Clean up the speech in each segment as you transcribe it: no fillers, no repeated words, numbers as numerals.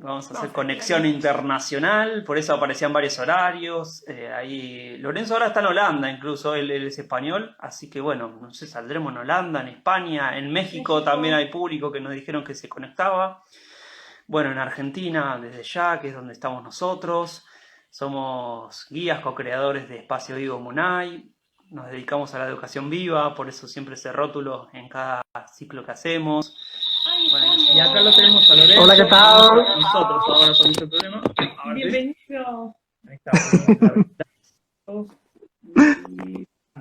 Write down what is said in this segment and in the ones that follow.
Vamos a hacer conexión internacional, por eso aparecían varios horarios. Ahí Lorenzo ahora está en Holanda, incluso él es español, así que bueno, no sé, saldremos en Holanda, en España, en México también hay público que nos dijeron que se conectaba. Bueno, en Argentina, desde ya, que es donde estamos nosotros, somos guías co-creadores de Espacio Vivo Munay, nos dedicamos a la educación viva, por eso siempre ese rótulo en cada ciclo que hacemos. Bueno, y acá lo tenemos a Lorenzo. Hola, ¿qué tal? Nosotros ahora con este problema. Bienvenido. Ahí está.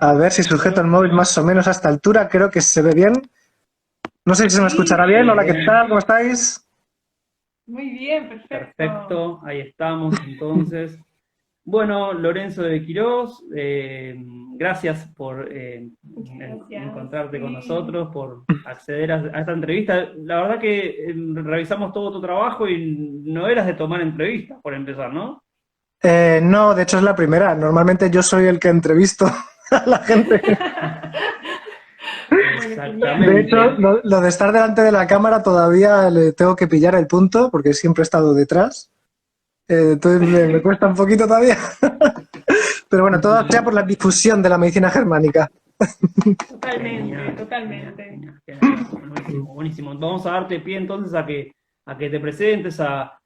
A ver si sujeto el móvil más o menos a esta altura. Creo que se ve bien. No sé si se me escuchará bien. Hola, ¿qué tal? ¿Cómo estáis? Muy bien, perfecto. Perfecto, ahí estamos entonces. Bueno, Lorenzo de Quirós, gracias por encontrarte con nosotros, por acceder a esta entrevista. La verdad que revisamos todo tu trabajo y no eras de tomar entrevistas, por empezar, ¿no? No, de hecho es la primera. Normalmente yo soy el que entrevisto a la gente. Exactamente. De hecho, lo de estar delante de la cámara todavía le tengo que pillar el punto porque siempre he estado detrás. Entonces me cuesta un poquito todavía. Pero bueno, todo sea por la difusión de la medicina germánica. Totalmente. Buenísimo, buenísimo. Vamos a darte pie entonces a que te presentes, a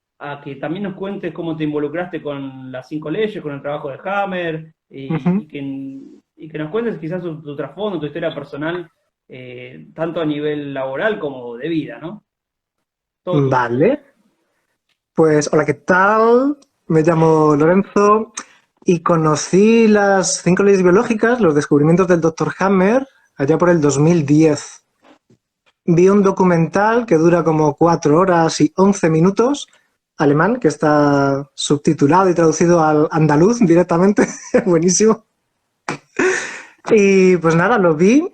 que también nos cuentes cómo te involucraste con las 5 leyes, con el trabajo de Hammer, y que nos cuentes quizás tu trasfondo, tu historia personal, tanto a nivel laboral como de vida, ¿no? Todo. Vale. Pues, hola, ¿qué tal? Me llamo Lorenzo y conocí las 5 leyes biológicas, los descubrimientos del Dr. Hammer, allá por el 2010. Vi un documental que dura como 4 horas y 11 minutos, alemán, que está subtitulado y traducido al andaluz directamente. Buenísimo. Y pues nada, lo vi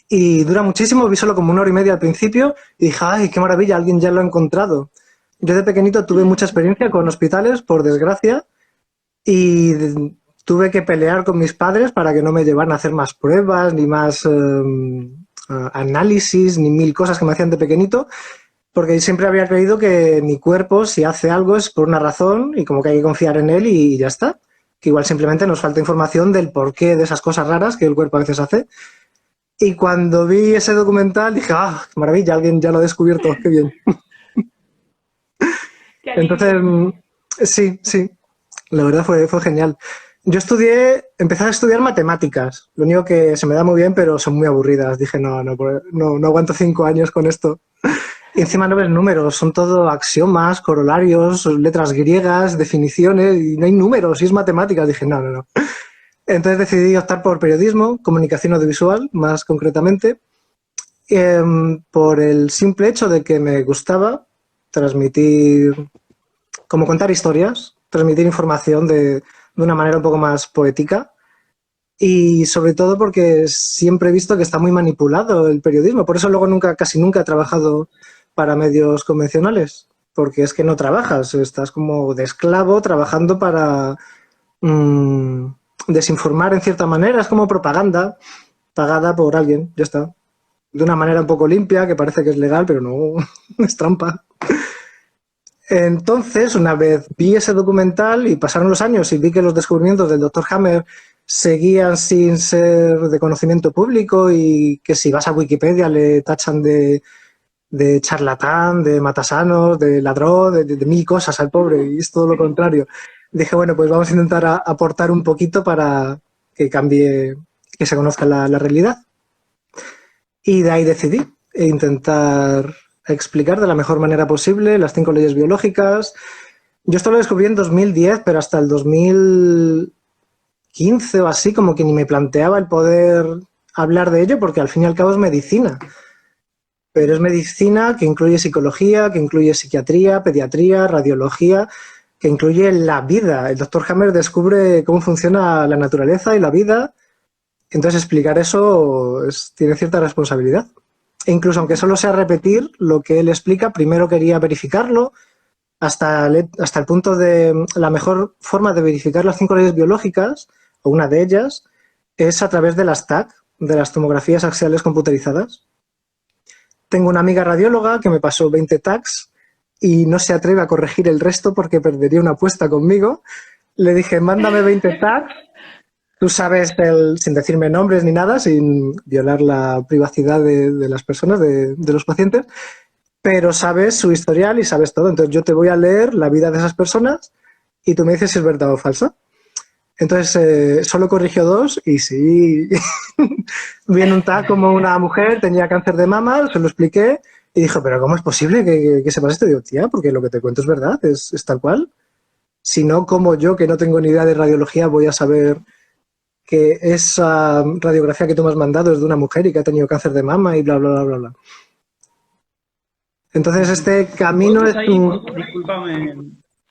y dura muchísimo. Vi solo como 1 hora y media al principio y dije, ¡ay, qué maravilla! Alguien ya lo ha encontrado. Yo de pequeñito tuve mucha experiencia con hospitales, por desgracia, y tuve que pelear con mis padres para que no me llevaran a hacer más pruebas, ni más análisis, ni 1000 cosas que me hacían de pequeñito, porque siempre había creído que mi cuerpo, si hace algo, es por una razón y como que hay que confiar en él y ya está. Que igual simplemente nos falta información del porqué de esas cosas raras que el cuerpo a veces hace. Y cuando vi ese documental dije, ¡ah, qué maravilla! Alguien ya lo ha descubierto, qué bien. Entonces, sí, la verdad fue genial. Yo empecé a estudiar matemáticas, lo único que se me da muy bien, pero son muy aburridas. Dije, no aguanto 5 años con esto. Y encima no ves números, son todo axiomas, corolarios, letras griegas, definiciones, y no hay números, y es matemáticas. Dije, no. Entonces decidí optar por periodismo, comunicación audiovisual, más concretamente, por el simple hecho de que me gustaba transmitir, como contar historias, transmitir información de una manera un poco más poética y sobre todo porque siempre he visto que está muy manipulado el periodismo, por eso luego casi nunca he trabajado para medios convencionales, porque es que no trabajas, estás como de esclavo trabajando para desinformar en cierta manera, es como propaganda pagada por alguien, ya está. De una manera un poco limpia, que parece que es legal, pero no, es trampa. Entonces, una vez vi ese documental y pasaron los años y vi que los descubrimientos del Dr. Hammer seguían sin ser de conocimiento público y que si vas a Wikipedia le tachan de charlatán, de matasanos, de ladrón, de 1000 cosas al pobre, y es todo lo contrario. Dije, bueno, pues vamos a intentar aportar un poquito para que cambie, que se conozca la realidad. Y de ahí decidí intentar explicar de la mejor manera posible las 5 leyes biológicas. Yo esto lo descubrí en 2010, pero hasta el 2015 o así, como que ni me planteaba el poder hablar de ello, porque al fin y al cabo es medicina. Pero es medicina que incluye psicología, que incluye psiquiatría, pediatría, radiología, que incluye la vida. El Dr. Hammer descubre cómo funciona la naturaleza y la vida. Entonces explicar eso tiene cierta responsabilidad. E incluso aunque solo sea repetir lo que él explica, primero quería verificarlo hasta el punto de la mejor forma de verificar las 5 leyes biológicas, o una de ellas, es a través de las TAC, de las tomografías axiales computerizadas. Tengo una amiga radióloga que me pasó 20 TACs y no se atreve a corregir el resto porque perdería una apuesta conmigo. Le dije, mándame 20 tags. Tú sabes, sin decirme nombres ni nada, sin violar la privacidad de las personas, de los pacientes, pero sabes su historial y sabes todo. Entonces yo te voy a leer la vida de esas personas y tú me dices si es verdad o falsa. Entonces solo corrigió 2 y sí, viene un tag como una mujer, tenía cáncer de mama, se lo expliqué y dijo, pero ¿cómo es posible que sepas esto? Y digo, tía, porque lo que te cuento es verdad, es tal cual. Si no, como yo, que no tengo ni idea de radiología, voy a saber que esa radiografía que tú me has mandado es de una mujer y que ha tenido cáncer de mama y bla, bla, bla, bla, bla. Entonces este camino es un... Discúlpame,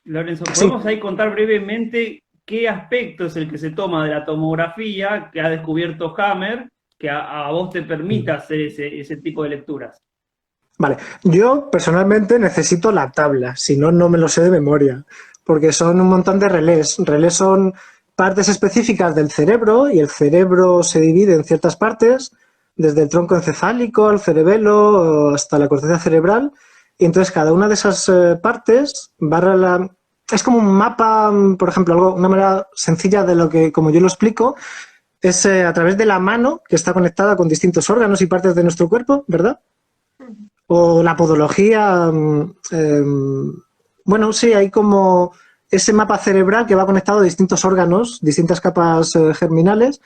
Lorenzo, Sí. ¿podemos ahí contar brevemente qué aspecto es el que se toma de la tomografía que ha descubierto Hammer que a vos te permita hacer ese tipo de lecturas? Vale, yo personalmente necesito la tabla, si no, no me lo sé de memoria, porque son un montón de relés. Relés son partes específicas del cerebro y el cerebro se divide en ciertas partes, desde el tronco encefálico, el cerebelo, hasta la corteza cerebral, y entonces cada una de esas partes es como un mapa, por ejemplo, una manera sencilla de lo que, como yo lo explico, es a través de la mano que está conectada con distintos órganos y partes de nuestro cuerpo, ¿verdad? O la podología, bueno, sí, hay como ese mapa cerebral que va conectado a distintos órganos, distintas capas germinales,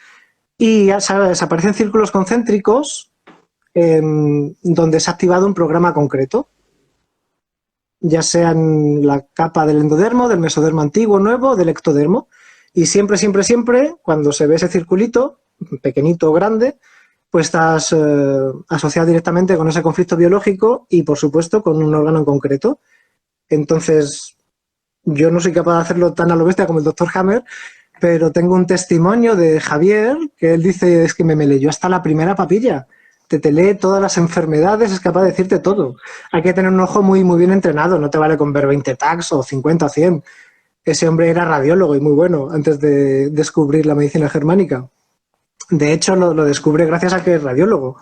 y ya sabes, aparecen círculos concéntricos donde se ha activado un programa concreto, ya sea en la capa del endodermo, del mesodermo antiguo, nuevo, del ectodermo, y siempre, siempre, siempre, cuando se ve ese circulito, pequeñito o grande, pues estás asociado directamente con ese conflicto biológico y, por supuesto, con un órgano en concreto. Entonces, yo no soy capaz de hacerlo tan a lo bestia como el doctor Hammer, pero tengo un testimonio de Javier que él dice, es que me leyó hasta la primera papilla. Te lee todas las enfermedades, es capaz de decirte todo. Hay que tener un ojo muy, muy bien entrenado, no te vale con ver 20 tags o 50 o 100. Ese hombre era radiólogo y muy bueno antes de descubrir la medicina germánica. De hecho, lo descubre gracias a que es radiólogo.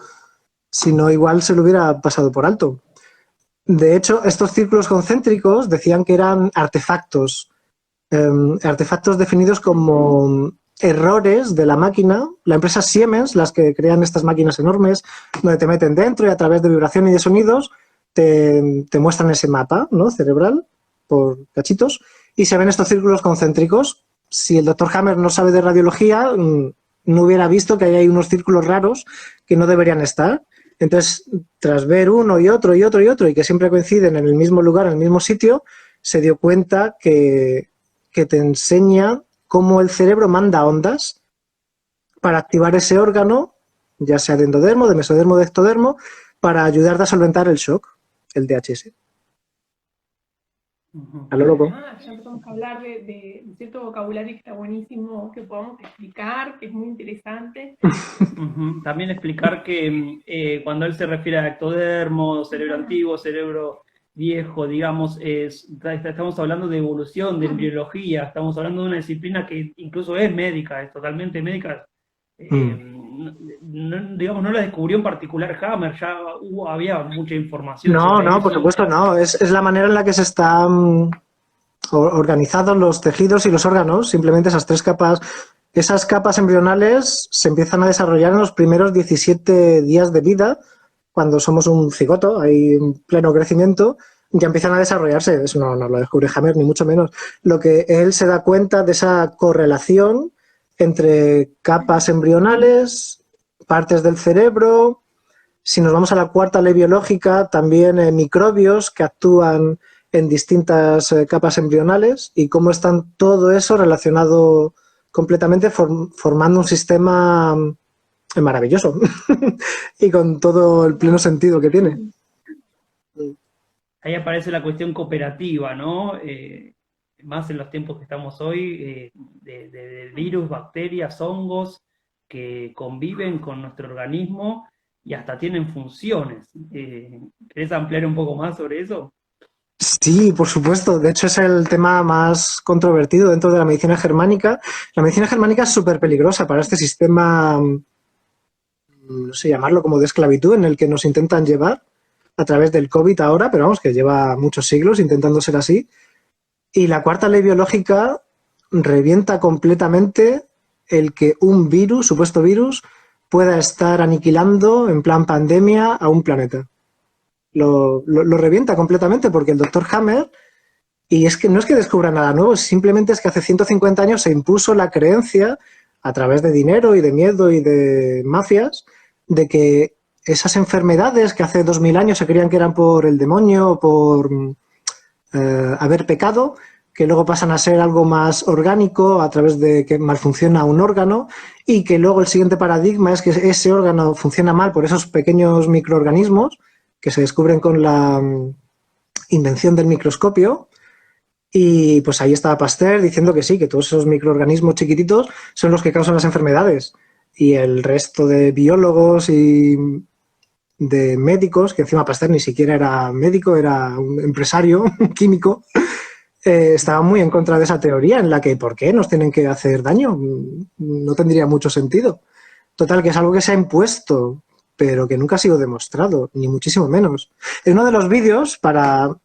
Si no, igual se lo hubiera pasado por alto. De hecho, estos círculos concéntricos decían que eran artefactos. Artefactos definidos como errores de la máquina. La empresa Siemens, las que crean estas máquinas enormes, donde te meten dentro y a través de vibración y de sonidos te muestran ese mapa, ¿no?, cerebral por cachitos y se ven estos círculos concéntricos. Si el doctor Hammer no sabe de radiología, no hubiera visto que hay unos círculos raros que no deberían estar. Entonces, tras ver uno y otro y otro y otro y que siempre coinciden en el mismo lugar, en el mismo sitio, se dio cuenta que te enseña cómo el cerebro manda ondas para activar ese órgano, ya sea de endodermo, de mesodermo, de ectodermo, para ayudarte a solventar el shock, el DHS. A lo loco. Ya empezamos a hablar de cierto vocabulario que está buenísimo, que podamos explicar, que es muy interesante. También explicar que cuando él se refiere a ectodermo, cerebro antiguo, cerebro viejo, digamos, estamos hablando de evolución, de embriología, estamos hablando de una disciplina que incluso es médica, es totalmente médica. Digamos, no la descubrió en particular Hammer, ya había mucha información. No, por supuesto no. Es la manera en la que se están organizados los tejidos y los órganos. Simplemente esas 3 capas, esas capas embrionales se empiezan a desarrollar en los primeros 17 días de vida, cuando somos un cigoto, ahí en pleno crecimiento, ya empiezan a desarrollarse. Eso no lo descubre Hammer, ni mucho menos. Lo que él se da cuenta de esa correlación entre capas embrionales, partes del cerebro. Si nos vamos a la cuarta ley biológica, también microbios que actúan en distintas capas embrionales y cómo están todo eso relacionado completamente formando un sistema maravilloso y con todo el pleno sentido que tiene. Ahí aparece la cuestión cooperativa, ¿no? Más en los tiempos que estamos hoy, de virus, bacterias, hongos que conviven con nuestro organismo y hasta tienen funciones. ¿Querés ampliar un poco más sobre eso? Sí, por supuesto. De hecho, es el tema más controvertido dentro de la medicina germánica. La medicina germánica es súper peligrosa para este sistema, no sé llamarlo como de esclavitud, en el que nos intentan llevar, a través del COVID ahora, pero vamos, que lleva muchos siglos intentando ser así. Y la cuarta ley biológica revienta completamente el que un virus, supuesto virus, pueda estar aniquilando en plan pandemia a un planeta. Lo revienta completamente porque el doctor Hammer, y es que no es que descubra nada nuevo, simplemente es que hace 150 años se impuso la creencia a través de dinero y de miedo y de mafias de que esas enfermedades que hace 2000 años se creían que eran por el demonio o por haber pecado, que luego pasan a ser algo más orgánico a través de que malfunciona un órgano y que luego el siguiente paradigma es que ese órgano funciona mal por esos pequeños microorganismos que se descubren con la invención del microscopio. Y pues ahí estaba Pasteur diciendo que sí, que todos esos microorganismos chiquititos son los que causan las enfermedades. Y el resto de biólogos y de médicos, que encima Pasteur ni siquiera era médico, era un empresario, un químico, estaban muy en contra de esa teoría en la que ¿por qué nos tienen que hacer daño? No tendría mucho sentido. Total, que es algo que se ha impuesto, pero que nunca ha sido demostrado, ni muchísimo menos. En uno de los vídeos, para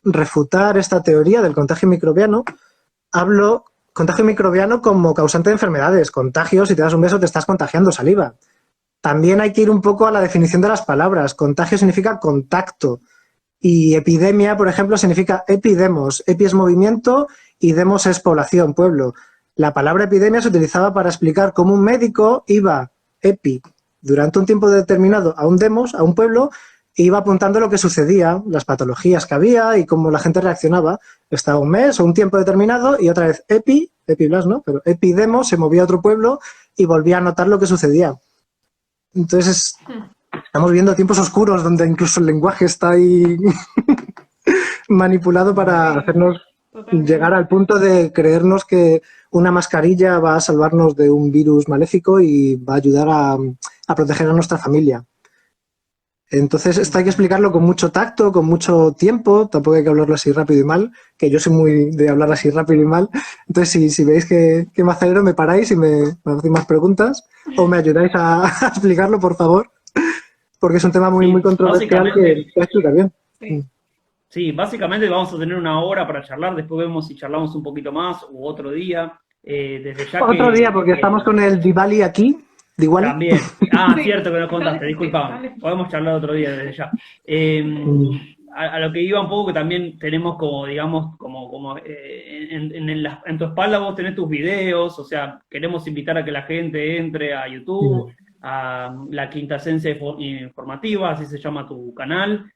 refutar esta teoría del contagio microbiano, hablo contagio microbiano como causante de enfermedades. Contagio, si te das un beso, te estás contagiando saliva. También hay que ir un poco a la definición de las palabras. Contagio significa contacto. Y epidemia, por ejemplo, significa epidemos. Epi es movimiento y demos es población, pueblo. La palabra epidemia se utilizaba para explicar cómo un médico iba, epi, durante un tiempo determinado a un demos, a un pueblo, e iba apuntando lo que sucedía, las patologías que había y cómo la gente reaccionaba. Estaba un mes o un tiempo determinado y otra vez epiblas, ¿no? Pero epidemos, se movía a otro pueblo y volvía a notar lo que sucedía. Entonces, estamos viendo tiempos oscuros donde incluso el lenguaje está ahí manipulado para hacernos llegar al punto de creernos que una mascarilla va a salvarnos de un virus maléfico y va a ayudar a proteger a nuestra familia. Entonces, esto hay que explicarlo con mucho tacto, con mucho tiempo, tampoco hay que hablarlo así rápido y mal, que yo soy muy de hablar así rápido y mal. Entonces, si veis que me acelero, me paráis y me hacéis más preguntas o me ayudáis a explicarlo, por favor, porque es un tema muy, muy controversial que hay que explicar bien. Sí. Sí, básicamente vamos a tener una hora para charlar, después vemos si charlamos un poquito más u otro día. Desde ya otro día, porque estamos con el Diwali aquí. Diwali. También. Cierto que nos contaste, disculpame. Podemos charlar otro día desde ya. A lo que iba un poco, que también tenemos como, digamos, en tu espalda vos tenés tus videos, o sea, queremos invitar a que la gente entre a YouTube, a La Quintaesencia Informativa, así se llama tu canal.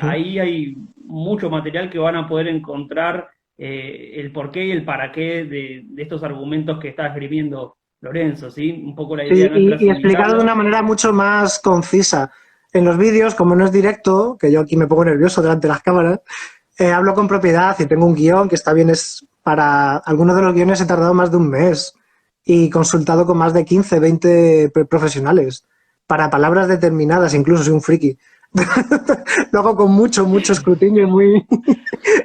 Ahí hay mucho material que van a poder encontrar el porqué y el para qué de estos argumentos que está escribiendo Lorenzo, ¿sí? Un poco la idea nuestra y explicado de una manera mucho más concisa. En los vídeos, como no es directo, que yo aquí me pongo nervioso delante de las cámaras, hablo con propiedad y tengo un guión que está bien, para algunos de los guiones he tardado más de un mes y consultado con más de 15, 20 profesionales para palabras determinadas, incluso soy un friki. Lo hago con mucho escrutinio y muy,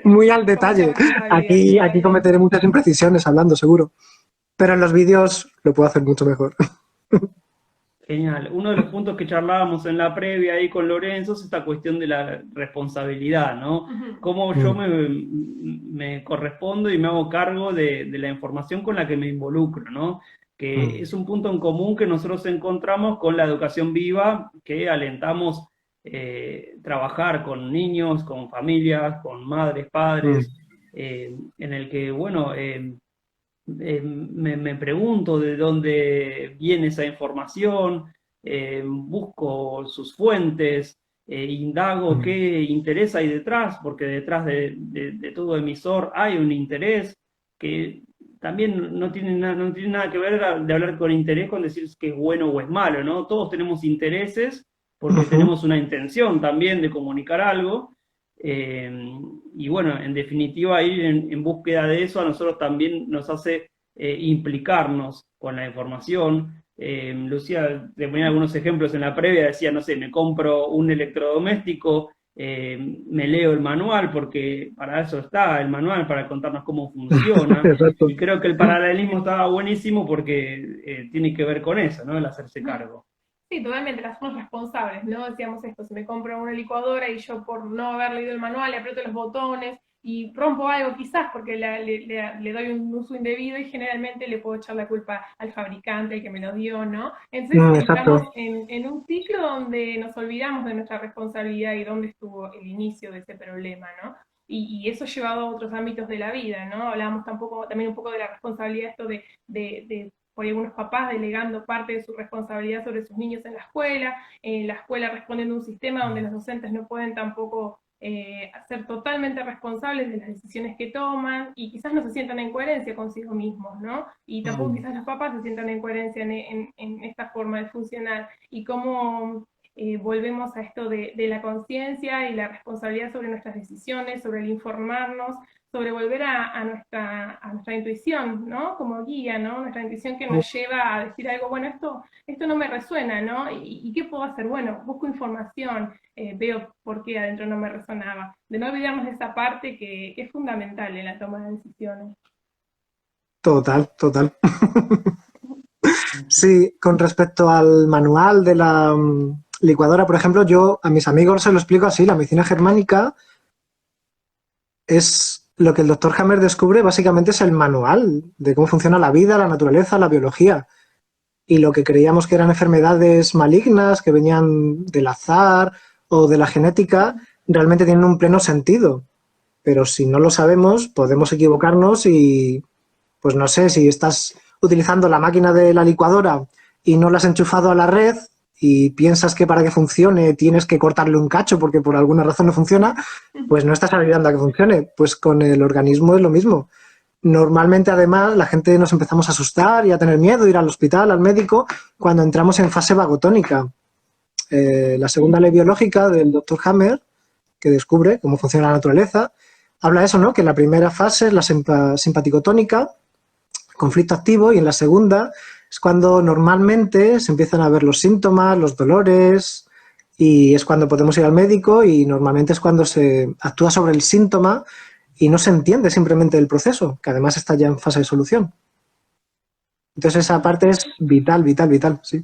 muy al detalle. Aquí cometeré muchas imprecisiones hablando, seguro. Pero en los vídeos lo puedo hacer mucho mejor. Genial. Uno de los puntos que charlábamos en la previa ahí con Lorenzo es esta cuestión de la responsabilidad, ¿no? Cómo yo me correspondo y me hago cargo de la información con la que me involucro, ¿no? Que es un punto en común que nosotros encontramos con la educación viva, que alentamos trabajar con niños, con familias, con madres, padres, en el que, bueno, me pregunto de dónde viene esa información, busco sus fuentes, indago qué interés hay detrás, porque detrás de todo emisor hay un interés que también no tiene nada que ver de hablar con interés con decir que es bueno o es malo, ¿no? Todos tenemos intereses porque tenemos una intención también de comunicar algo. Y bueno, en definitiva, ir en búsqueda de eso a nosotros también nos hace implicarnos con la información. Lucía te ponía algunos ejemplos en la previa, decía, no sé, me compro un electrodoméstico, me leo el manual, porque para eso está el manual, para contarnos cómo funciona. Y creo que el paralelismo estaba buenísimo porque tiene que ver con eso, ¿no? El hacerse cargo. Sí, totalmente, las somos responsables, ¿no? Decíamos esto, si me compro una licuadora y yo por no haber leído el manual le aprieto los botones y rompo algo quizás porque le doy un uso indebido y generalmente le puedo echar la culpa al fabricante, el que me lo dio, ¿no? Entonces entramos Exacto. en un ciclo donde nos olvidamos de nuestra responsabilidad y dónde estuvo el inicio de ese problema, ¿no? Y eso llevado a otros ámbitos de la vida, ¿no? Hablábamos también un poco de la responsabilidad esto de por algunos papás delegando parte de su responsabilidad sobre sus niños en la escuela respondiendo a un sistema donde los docentes no pueden tampoco ser totalmente responsables de las decisiones que toman y quizás no se sientan en coherencia consigo mismos, ¿no? Y tampoco quizás los papás se sientan en coherencia en esta forma de funcionar y cómo volvemos a esto de la conciencia y la responsabilidad sobre nuestras decisiones, sobre el informarnos, sobre volver a nuestra intuición, ¿no? Como guía, ¿no? Nuestra intuición que nos lleva a decir algo, bueno, esto no me resuena, ¿no? ¿Y qué puedo hacer? Bueno, busco información, veo por qué adentro no me resonaba. De no olvidarnos de esa parte que es fundamental en la toma de decisiones. Total, total. Sí, con respecto al manual de la licuadora, por ejemplo, yo a mis amigos se lo explico así, la medicina germánica es lo que el doctor Hammer descubre, básicamente es el manual de cómo funciona la vida, la naturaleza, la biología. Y lo que creíamos que eran enfermedades malignas que venían del azar o de la genética, realmente tienen un pleno sentido. Pero si no lo sabemos, podemos equivocarnos y, pues no sé, si estás utilizando la máquina de la licuadora y no la has enchufado a la red y piensas que para que funcione tienes que cortarle un cacho porque por alguna razón no funciona, pues no estás ayudando a que funcione. Pues con el organismo es lo mismo. Normalmente, además, la gente nos empezamos a asustar y a tener miedo, ir al hospital, al médico, cuando entramos en fase vagotónica. La segunda ley biológica del doctor Hammer, que descubre cómo funciona la naturaleza, habla de eso, ¿no? Que la primera fase es la simpaticotónica, conflicto activo, y en la segunda es cuando normalmente se empiezan a ver los síntomas, los dolores, y es cuando podemos ir al médico y normalmente es cuando se actúa sobre el síntoma y no se entiende simplemente el proceso, que además está ya en fase de solución. Entonces esa parte es vital, vital, vital, sí.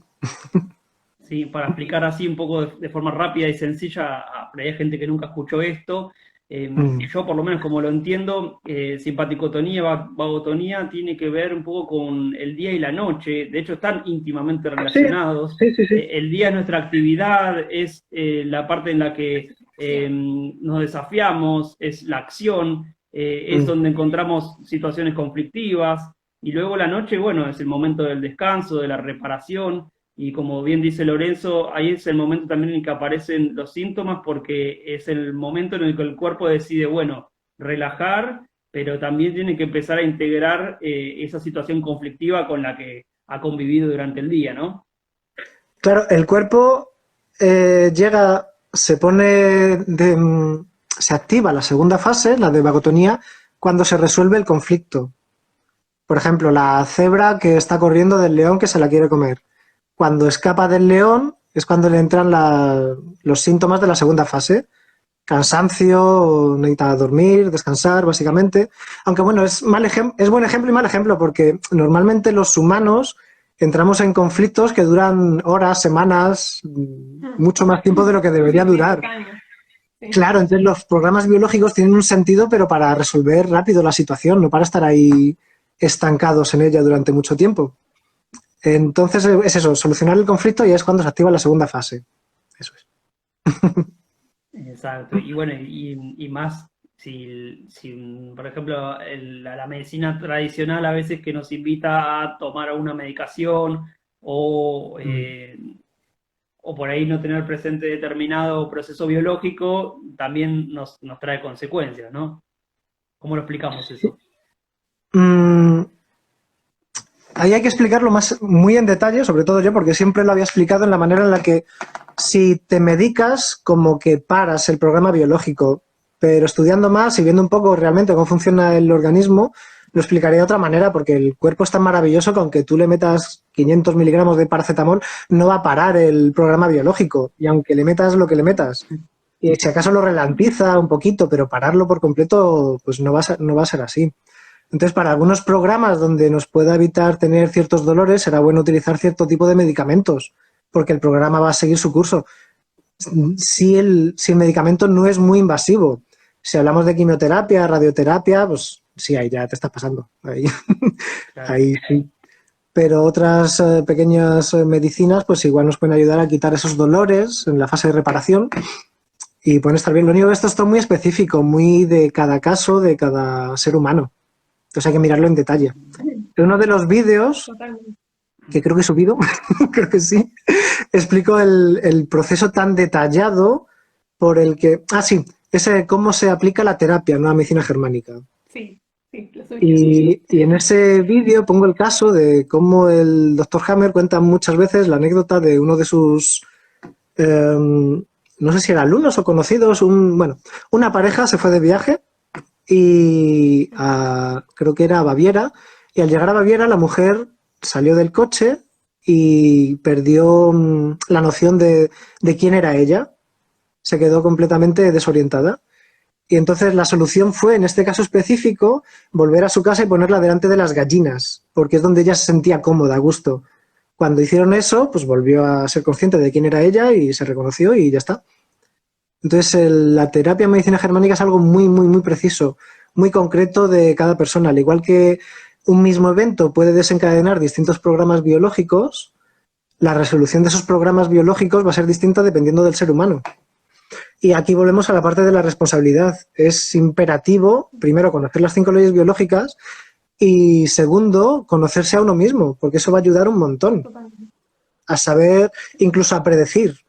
Sí, para explicar así un poco de forma rápida y sencilla, por ahí hay gente que nunca escuchó esto. Yo, por lo menos como lo entiendo, simpaticotonía, vagotonía tiene que ver un poco con el día y la noche. De hecho, están íntimamente relacionados. Sí, sí, sí. El día es nuestra actividad, es la parte en la que nos desafiamos, es la acción, es donde encontramos situaciones conflictivas. Y luego la noche, bueno, es el momento del descanso, de la reparación. Y como bien dice Lorenzo, ahí es el momento también en el que aparecen los síntomas porque es el momento en el que el cuerpo decide, bueno, relajar, pero también tiene que empezar a integrar esa situación conflictiva con la que ha convivido durante el día, ¿no? Claro, el cuerpo llega, se activa la segunda fase, la de vagotonía, cuando se resuelve el conflicto. Por ejemplo, la cebra que está corriendo del león que se la quiere comer. Cuando escapa del león es cuando le entran los síntomas de la segunda fase. Cansancio, necesita dormir, descansar, básicamente. Aunque bueno, es buen ejemplo y mal ejemplo porque normalmente los humanos entramos en conflictos que duran horas, semanas, mucho más tiempo de lo que debería durar. Sí. Claro, entonces los programas biológicos tienen un sentido, pero para resolver rápido la situación, no para estar ahí estancados en ella durante mucho tiempo. Entonces es eso, solucionar el conflicto y es cuando se activa la segunda fase. Eso es. Exacto. Y bueno, y más si, por ejemplo, la medicina tradicional a veces que nos invita a tomar una medicación o por ahí no tener presente determinado proceso biológico, también nos trae consecuencias, ¿no? ¿Cómo lo explicamos eso? Ahí hay que explicarlo muy en detalle, sobre todo yo, porque siempre lo había explicado en la manera en la que si te medicas, como que paras el programa biológico, pero estudiando más y viendo un poco realmente cómo funciona el organismo, lo explicaré de otra manera, porque el cuerpo es tan maravilloso que aunque tú le metas 500 miligramos de paracetamol, no va a parar el programa biológico, y aunque le metas lo que le metas. Y si acaso lo ralentiza un poquito, pero pararlo por completo, pues no va a ser así. Entonces, para algunos programas donde nos pueda evitar tener ciertos dolores, será bueno utilizar cierto tipo de medicamentos. porque el programa va a seguir su curso. Si el medicamento no es muy invasivo, si hablamos de quimioterapia, radioterapia, pues sí, ahí ya te estás pasando. Ahí, Claro. ahí sí. Pero otras pequeñas medicinas, pues igual nos pueden ayudar a quitar esos dolores en la fase de reparación y pueden estar bien. Lo único que esto está muy específico, muy de cada caso, de cada ser humano. Entonces hay que mirarlo en detalle. En uno de los vídeos, Totalmente. que creo que he subido, creo que sí, explico el proceso tan detallado por el que... Ah, sí, ese cómo se aplica la terapia, no la medicina germánica. Sí, sí, lo subiste. Y en ese vídeo pongo el caso de cómo el doctor Hammer cuenta muchas veces la anécdota de uno de sus, no sé si eran alumnos o conocidos, una pareja se fue de viaje y creo que era a Baviera, y al llegar a Baviera la mujer salió del coche y perdió la noción de quién era ella, se quedó completamente desorientada. Y entonces la solución fue, en este caso específico, volver a su casa y ponerla delante de las gallinas, porque es donde ella se sentía cómoda, a gusto. Cuando hicieron eso, pues volvió a ser consciente de quién era ella y se reconoció y ya está. Entonces la terapia en medicina germánica es algo muy, muy, muy preciso, muy concreto de cada persona. Al igual que un mismo evento puede desencadenar distintos programas biológicos, la resolución de esos programas biológicos va a ser distinta dependiendo del ser humano. Y aquí volvemos a la parte de la responsabilidad. Es imperativo, primero, conocer las 5 leyes biológicas y, segundo, conocerse a uno mismo, porque eso va a ayudar un montón Totalmente. a saber, incluso a predecir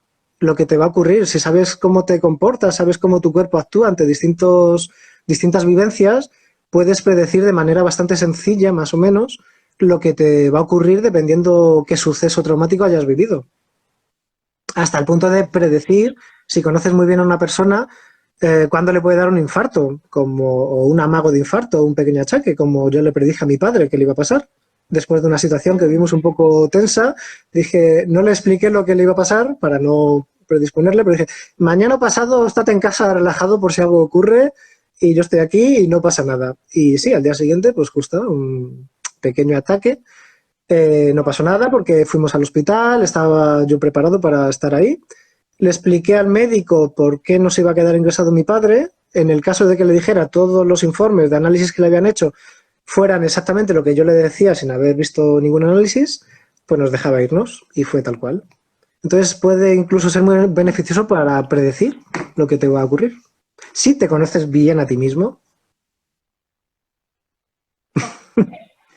lo que te va a ocurrir. Si sabes cómo te comportas, sabes cómo tu cuerpo actúa ante distintas vivencias, puedes predecir de manera bastante sencilla, más o menos, lo que te va a ocurrir dependiendo qué suceso traumático hayas vivido. Hasta el punto de predecir, si conoces muy bien a una persona, cuándo le puede dar un infarto, o un amago de infarto, o un pequeño achaque, como yo le predije a mi padre que le iba a pasar. Después de una situación que vimos un poco tensa, dije, no le expliqué lo que le iba a pasar para no predisponerle, pero dije, mañana pasado estate en casa relajado por si algo ocurre y yo estoy aquí y no pasa nada. Y sí, al día siguiente, pues justo un pequeño ataque. No pasó nada porque fuimos al hospital, estaba yo preparado para estar ahí. Le expliqué al médico por qué no se iba a quedar ingresado mi padre. En el caso de que le dijera todos los informes de análisis que le habían hecho fueran exactamente lo que yo le decía sin haber visto ningún análisis, pues nos dejaba irnos y fue tal cual. Entonces puede incluso ser muy beneficioso para predecir lo que te va a ocurrir. Si te conoces bien a ti mismo.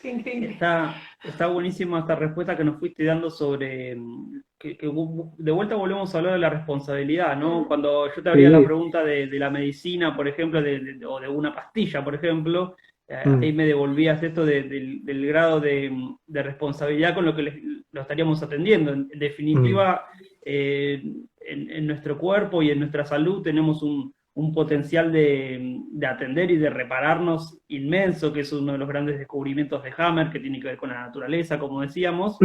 Qué increíble. Está buenísima esta respuesta que nos fuiste dando sobre que de vuelta volvemos a hablar de la responsabilidad, ¿no? Cuando yo te abría la pregunta de la medicina, por ejemplo, o de una pastilla, por ejemplo, ahí me devolvías esto del grado de responsabilidad con lo que lo estaríamos atendiendo. En definitiva, en nuestro cuerpo y en nuestra salud tenemos un potencial de atender y de repararnos inmenso, que es uno de los grandes descubrimientos de Hammer, que tiene que ver con la naturaleza, como decíamos,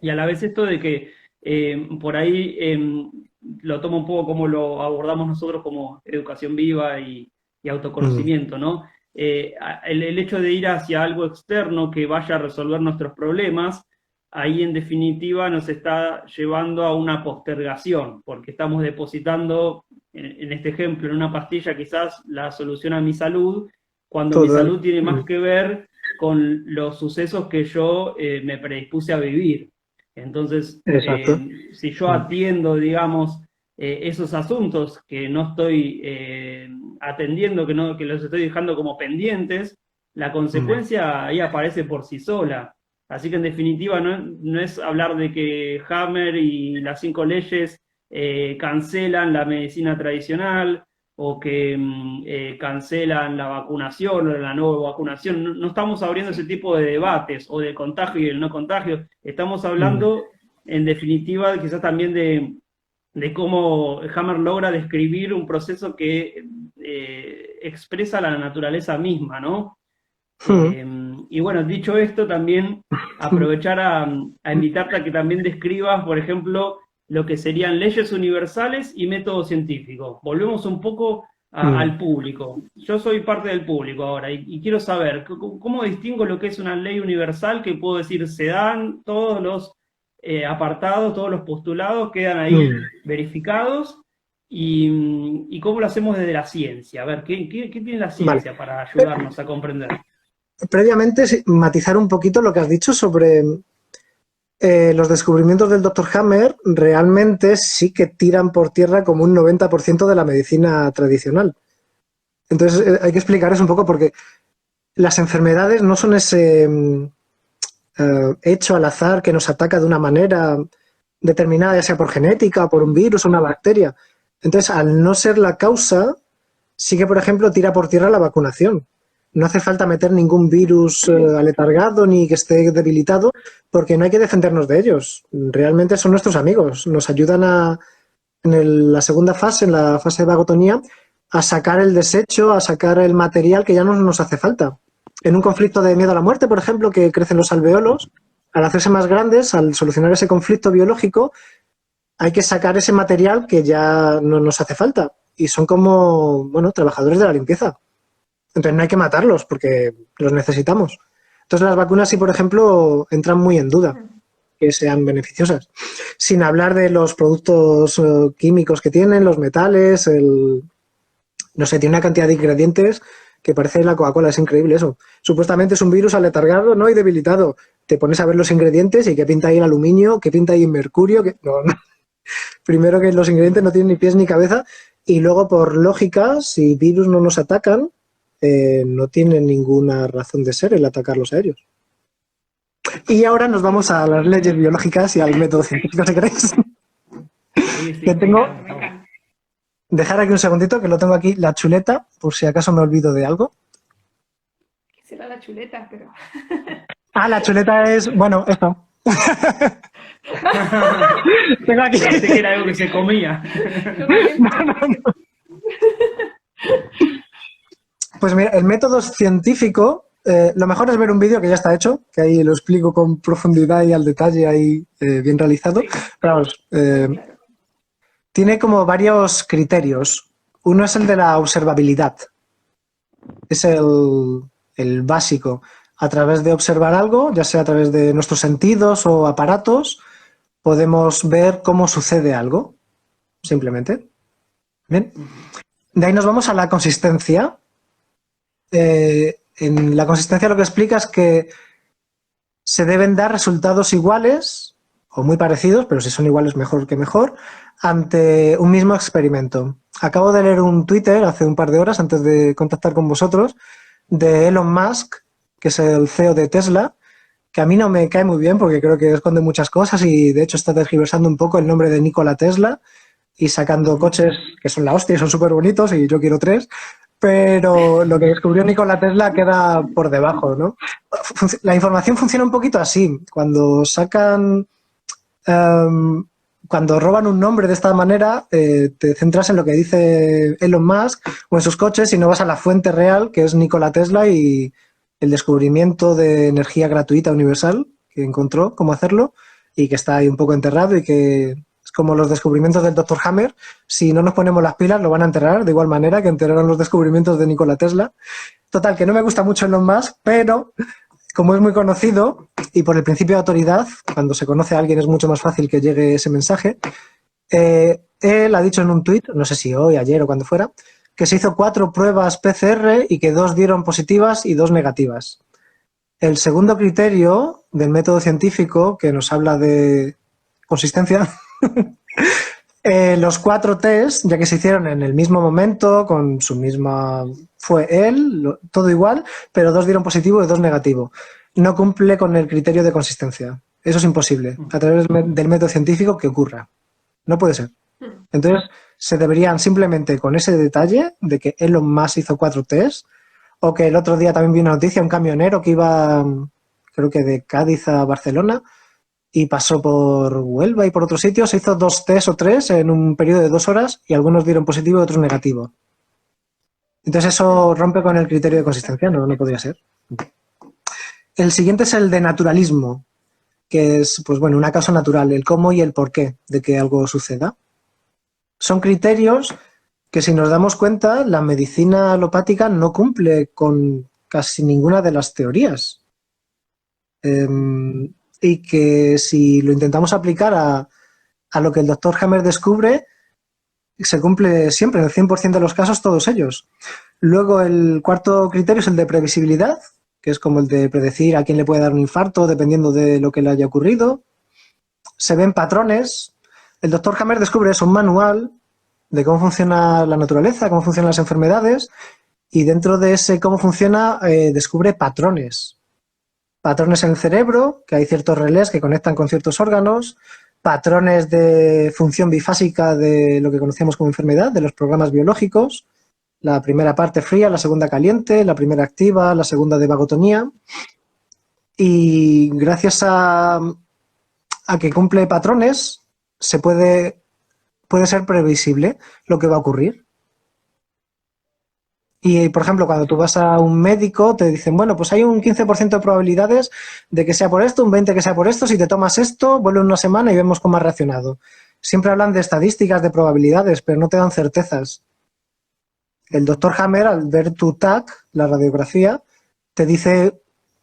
y a la vez esto de que por ahí lo tomo un poco como lo abordamos nosotros como educación viva y autoconocimiento, ¿no? El hecho de ir hacia algo externo que vaya a resolver nuestros problemas, ahí en definitiva nos está llevando a una postergación, porque estamos depositando, en este ejemplo, en una pastilla quizás la solución a mi salud, cuando mi salud tiene más que ver con los sucesos que yo me predispuse a vivir. Entonces, si yo atiendo, digamos, esos asuntos que no estoy atendiendo, que los estoy dejando como pendientes, la consecuencia ahí aparece por sí sola. Así que en definitiva no es hablar de que Hammer y las 5 leyes cancelan la medicina tradicional o que cancelan la vacunación o la no vacunación. No estamos abriendo ese tipo de debates o del contagio y el no contagio. Estamos hablando en definitiva quizás también de cómo Hammer logra describir un proceso que expresa la naturaleza misma, ¿no? Y bueno, dicho esto, también aprovechar a invitarte a que también describas, por ejemplo, lo que serían leyes universales y método científico. Volvemos un poco al público. Yo soy parte del público ahora y quiero saber cómo distingo lo que es una ley universal, que puedo decir se dan todos los apartados, todos los postulados quedan ahí Mm, verificados. ¿Y cómo lo hacemos desde la ciencia? A ver, ¿qué tiene la vale. ciencia para ayudarnos a comprender? Previamente, sí, matizar un poquito lo que has dicho sobre los descubrimientos del Dr. Hammer. Realmente sí que tiran por tierra como un 90% de la medicina tradicional. Entonces hay que explicar eso un poco porque las enfermedades no son ese hecho al azar que nos ataca de una manera determinada, ya sea por genética, por un virus o una bacteria. Entonces, al no ser la causa, sí que, por ejemplo, tira por tierra la vacunación. No hace falta meter ningún virus aletargado ni que esté debilitado, porque no hay que defendernos de ellos. Realmente son nuestros amigos. Nos ayudan la segunda fase, en la fase de vagotonía, a sacar el desecho, a sacar el material que ya no nos hace falta. En un conflicto de miedo a la muerte, por ejemplo, que crecen los alveolos, al hacerse más grandes, al solucionar ese conflicto biológico, hay que sacar ese material que ya no nos hace falta. Y son como, bueno, trabajadores de la limpieza. Entonces no hay que matarlos porque los necesitamos. Entonces las vacunas sí, por ejemplo, entran muy en duda que sean beneficiosas. Sin hablar de los productos químicos que tienen, los metales, no sé, tiene una cantidad de ingredientes que parece la Coca-Cola, es increíble eso. Supuestamente es un virus aletargado, ¿no? Y debilitado. Te pones a ver los ingredientes y qué pinta ahí el aluminio, qué pinta ahí el mercurio, que no, no. Primero que los ingredientes no tienen ni pies ni cabeza y luego por lógica, si virus no nos atacan, no tienen ninguna razón de ser el atacarlos a ellos. Y ahora nos vamos a las leyes biológicas y al método científico, si queréis. Sí, sí, Que me tengo, encanta, Me encanta. dejar aquí un segundito, que lo tengo aquí, la chuleta, por si acaso me olvido de algo. ¿Qué será la chuleta? Pero... Ah, la chuleta es, bueno, esto. Tengo aquí. Pensé que era algo que se comía. Yo también No, no, no. Pues mira, el método científico, lo mejor es ver un vídeo que ya está hecho, que ahí lo explico con profundidad y al detalle ahí bien realizado. sí, Pero vamos, claro. tiene como varios criterios. Uno es el de la observabilidad. Es el básico. A través de observar algo, ya sea a través de nuestros sentidos o aparatos, podemos ver cómo sucede algo, simplemente. Bien. De ahí nos vamos a la consistencia. En la consistencia lo que explica es que se deben dar resultados iguales o muy parecidos, pero si son iguales mejor que mejor, ante un mismo experimento. Acabo de leer un Twitter hace un par de horas antes de contactar con vosotros de Elon Musk, que es el CEO de Tesla, que a mí no me cae muy bien porque creo que esconde muchas cosas y de hecho está tergiversando un poco el nombre de Nikola Tesla y sacando coches que son la hostia y son súper bonitos y yo quiero 3, pero lo que descubrió Nikola Tesla queda por debajo, ¿no? La información funciona un poquito así. Cuando sacan, cuando roban un nombre de esta manera, te centras en lo que dice Elon Musk o en sus coches y no vas a la fuente real, que es Nikola Tesla y el descubrimiento de energía gratuita universal que encontró cómo hacerlo y que está ahí un poco enterrado y que es como los descubrimientos del Dr. Hammer. Si no nos ponemos las pilas, lo van a enterrar de igual manera que enterraron los descubrimientos de Nikola Tesla. Total, que no me gusta mucho Elon Musk, pero como es muy conocido y por el principio de autoridad, cuando se conoce a alguien es mucho más fácil que llegue ese mensaje, él ha dicho en un tuit, no sé si hoy, ayer o cuando fuera, que se hizo 4 pruebas PCR y que 2 dieron positivas y 2 negativas. El segundo criterio del método científico, que nos habla de consistencia, los 4 test, ya que se hicieron en el mismo momento, con su misma... Fue él, todo igual, pero 2 dieron positivo y 2 negativo. No cumple con el criterio de consistencia. Eso es imposible, a través del método científico, que ocurra. No puede ser. Entonces, se deberían simplemente con ese detalle de que Elon Musk hizo 4 test, o que el otro día también vi una noticia, un camionero que iba, creo que de Cádiz a Barcelona, y pasó por Huelva y por otros sitios, se hizo 2 test o 3 en un periodo de 2 horas y algunos dieron positivo y otros negativo. Entonces eso rompe con el criterio de consistencia, no podría ser. El siguiente es el de naturalismo, que es, pues bueno, una causa natural, el cómo y el por qué de que algo suceda. Son criterios que, si nos damos cuenta, la medicina alopática no cumple con casi ninguna de las teorías. y que si lo intentamos aplicar a lo que el doctor Hammer descubre, se cumple siempre, en el 100% de los casos, todos ellos. Luego, el cuarto criterio es el de previsibilidad, que es como el de predecir a quién le puede dar un infarto dependiendo de lo que le haya ocurrido. Se ven patrones. El doctor Hammer descubre eso, un manual de cómo funciona la naturaleza, cómo funcionan las enfermedades, y dentro de ese cómo funciona descubre patrones. Patrones en el cerebro, que hay ciertos relés que conectan con ciertos órganos, patrones de función bifásica de lo que conocemos como enfermedad, de los programas biológicos, la primera parte fría, la segunda caliente, la primera activa, la segunda de vagotonía, y gracias a que cumple patrones puede ser previsible lo que va a ocurrir. Y, por ejemplo, cuando tú vas a un médico, te dicen, bueno, pues hay un 15% de probabilidades de que sea por esto, un 20% que sea por esto, si te tomas esto, vuelve una semana y vemos cómo has reaccionado. Siempre hablan de estadísticas, de probabilidades, pero no te dan certezas. El doctor Hammer, al ver tu TAC, la radiografía, te dice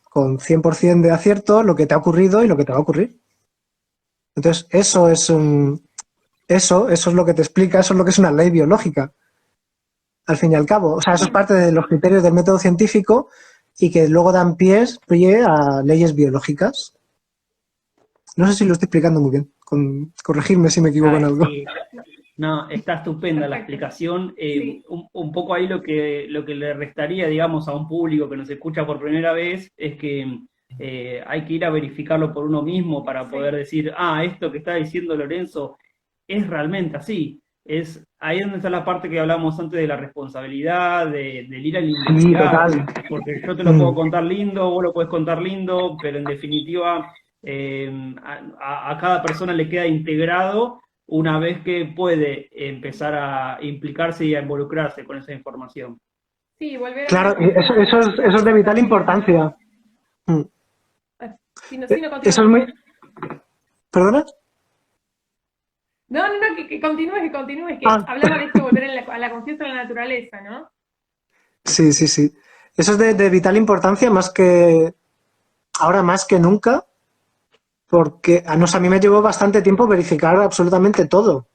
con 100% de acierto lo que te ha ocurrido y lo que te va a ocurrir. Entonces, eso es lo que te explica, eso es lo que es una ley biológica. Al fin y al cabo. O sea, eso es parte de los criterios del método científico y que luego dan pie a leyes biológicas. No sé si lo estoy explicando muy bien. Corregirme si me equivoco en algo. Sí. No, está estupenda la explicación. Sí. Un poco ahí lo que le restaría, digamos, a un público que nos escucha por primera vez es que hay que ir a verificarlo por uno mismo para poder decir, esto que está diciendo Lorenzo es realmente así. Es ahí donde está la parte que hablamos antes de la responsabilidad, del ir a investigar, Sí, porque yo te lo puedo contar lindo, vos lo podés contar lindo, pero en definitiva a cada persona le queda integrado una vez que puede empezar a implicarse y a involucrarse con esa información. Sí, volver a... Claro, eso es de vital importancia. Sí, no, Eso es muy... ¿Perdona? No, que continúes, que hablaba de esto, volver a la confianza en la naturaleza, ¿no? Sí. Eso es de vital importancia ahora más que nunca, porque a mí me llevó bastante tiempo verificar absolutamente todo.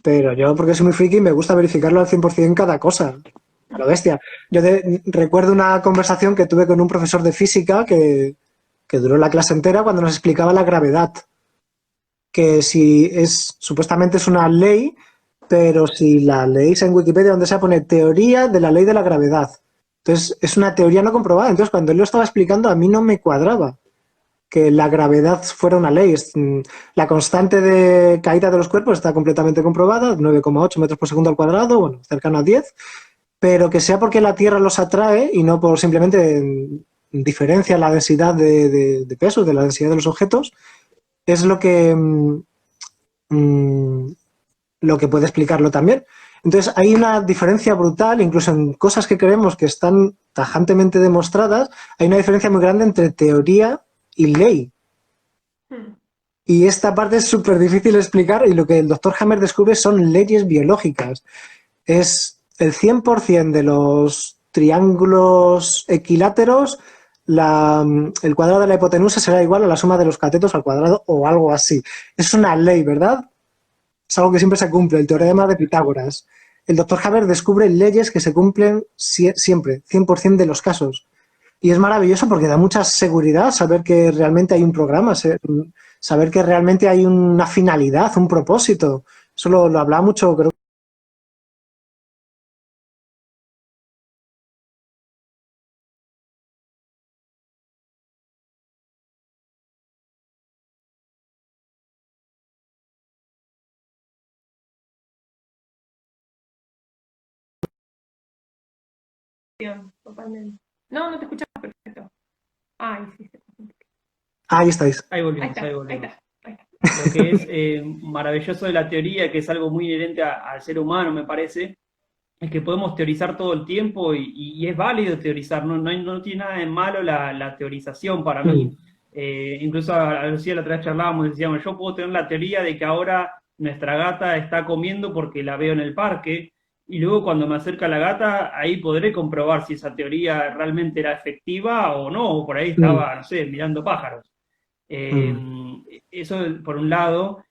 Pero yo, porque soy muy friki, me gusta verificarlo al 100% cada cosa. A lo bestia. Yo recuerdo una conversación que tuve con un profesor de física que duró la clase entera cuando nos explicaba la gravedad. Que supuestamente es una ley, pero si la leéis en Wikipedia, donde se pone teoría de la ley de la gravedad. Entonces, es una teoría no comprobada. Entonces, cuando él lo estaba explicando, a mí no me cuadraba que la gravedad fuera una ley. La constante de caída de los cuerpos está completamente comprobada, 9,8 metros por segundo al cuadrado, bueno, cercano a 10, pero que sea porque la Tierra los atrae y no por simplemente diferencia la densidad de peso, de la densidad de los objetos, es lo que puede explicarlo también. Entonces, hay una diferencia brutal, incluso en cosas que creemos que están tajantemente demostradas, hay una diferencia muy grande entre teoría y ley. Y esta parte es súper difícil de explicar y lo que el doctor Hammer descubre son leyes biológicas. Es el 100% de los triángulos equiláteros, el cuadrado de la hipotenusa será igual a la suma de los catetos al cuadrado o algo así. Es una ley, ¿verdad? Es algo que siempre se cumple, el teorema de Pitágoras. El doctor Hammer descubre leyes que se cumplen siempre, 100% de los casos. Y es maravilloso porque da mucha seguridad saber que realmente hay un programa, saber que realmente hay una finalidad, un propósito. Eso lo hablaba mucho, creo. Totalmente. No te escuchamos perfecto. Ay, sí. Ahí estáis. Ahí volvimos. Ahí está. Lo que es maravilloso de la teoría, que es algo muy inherente al ser humano, me parece, es que podemos teorizar todo el tiempo y es válido teorizar, no tiene nada de malo la teorización para mí. Incluso a Lucía la otra vez charlábamos y decíamos, yo puedo tener la teoría de que ahora nuestra gata está comiendo porque la veo en el parque, y luego cuando me acerca la gata, ahí podré comprobar si esa teoría realmente era efectiva o no, o por ahí estaba, no sé, mirando pájaros. Eh, Mm. Eso por un lado.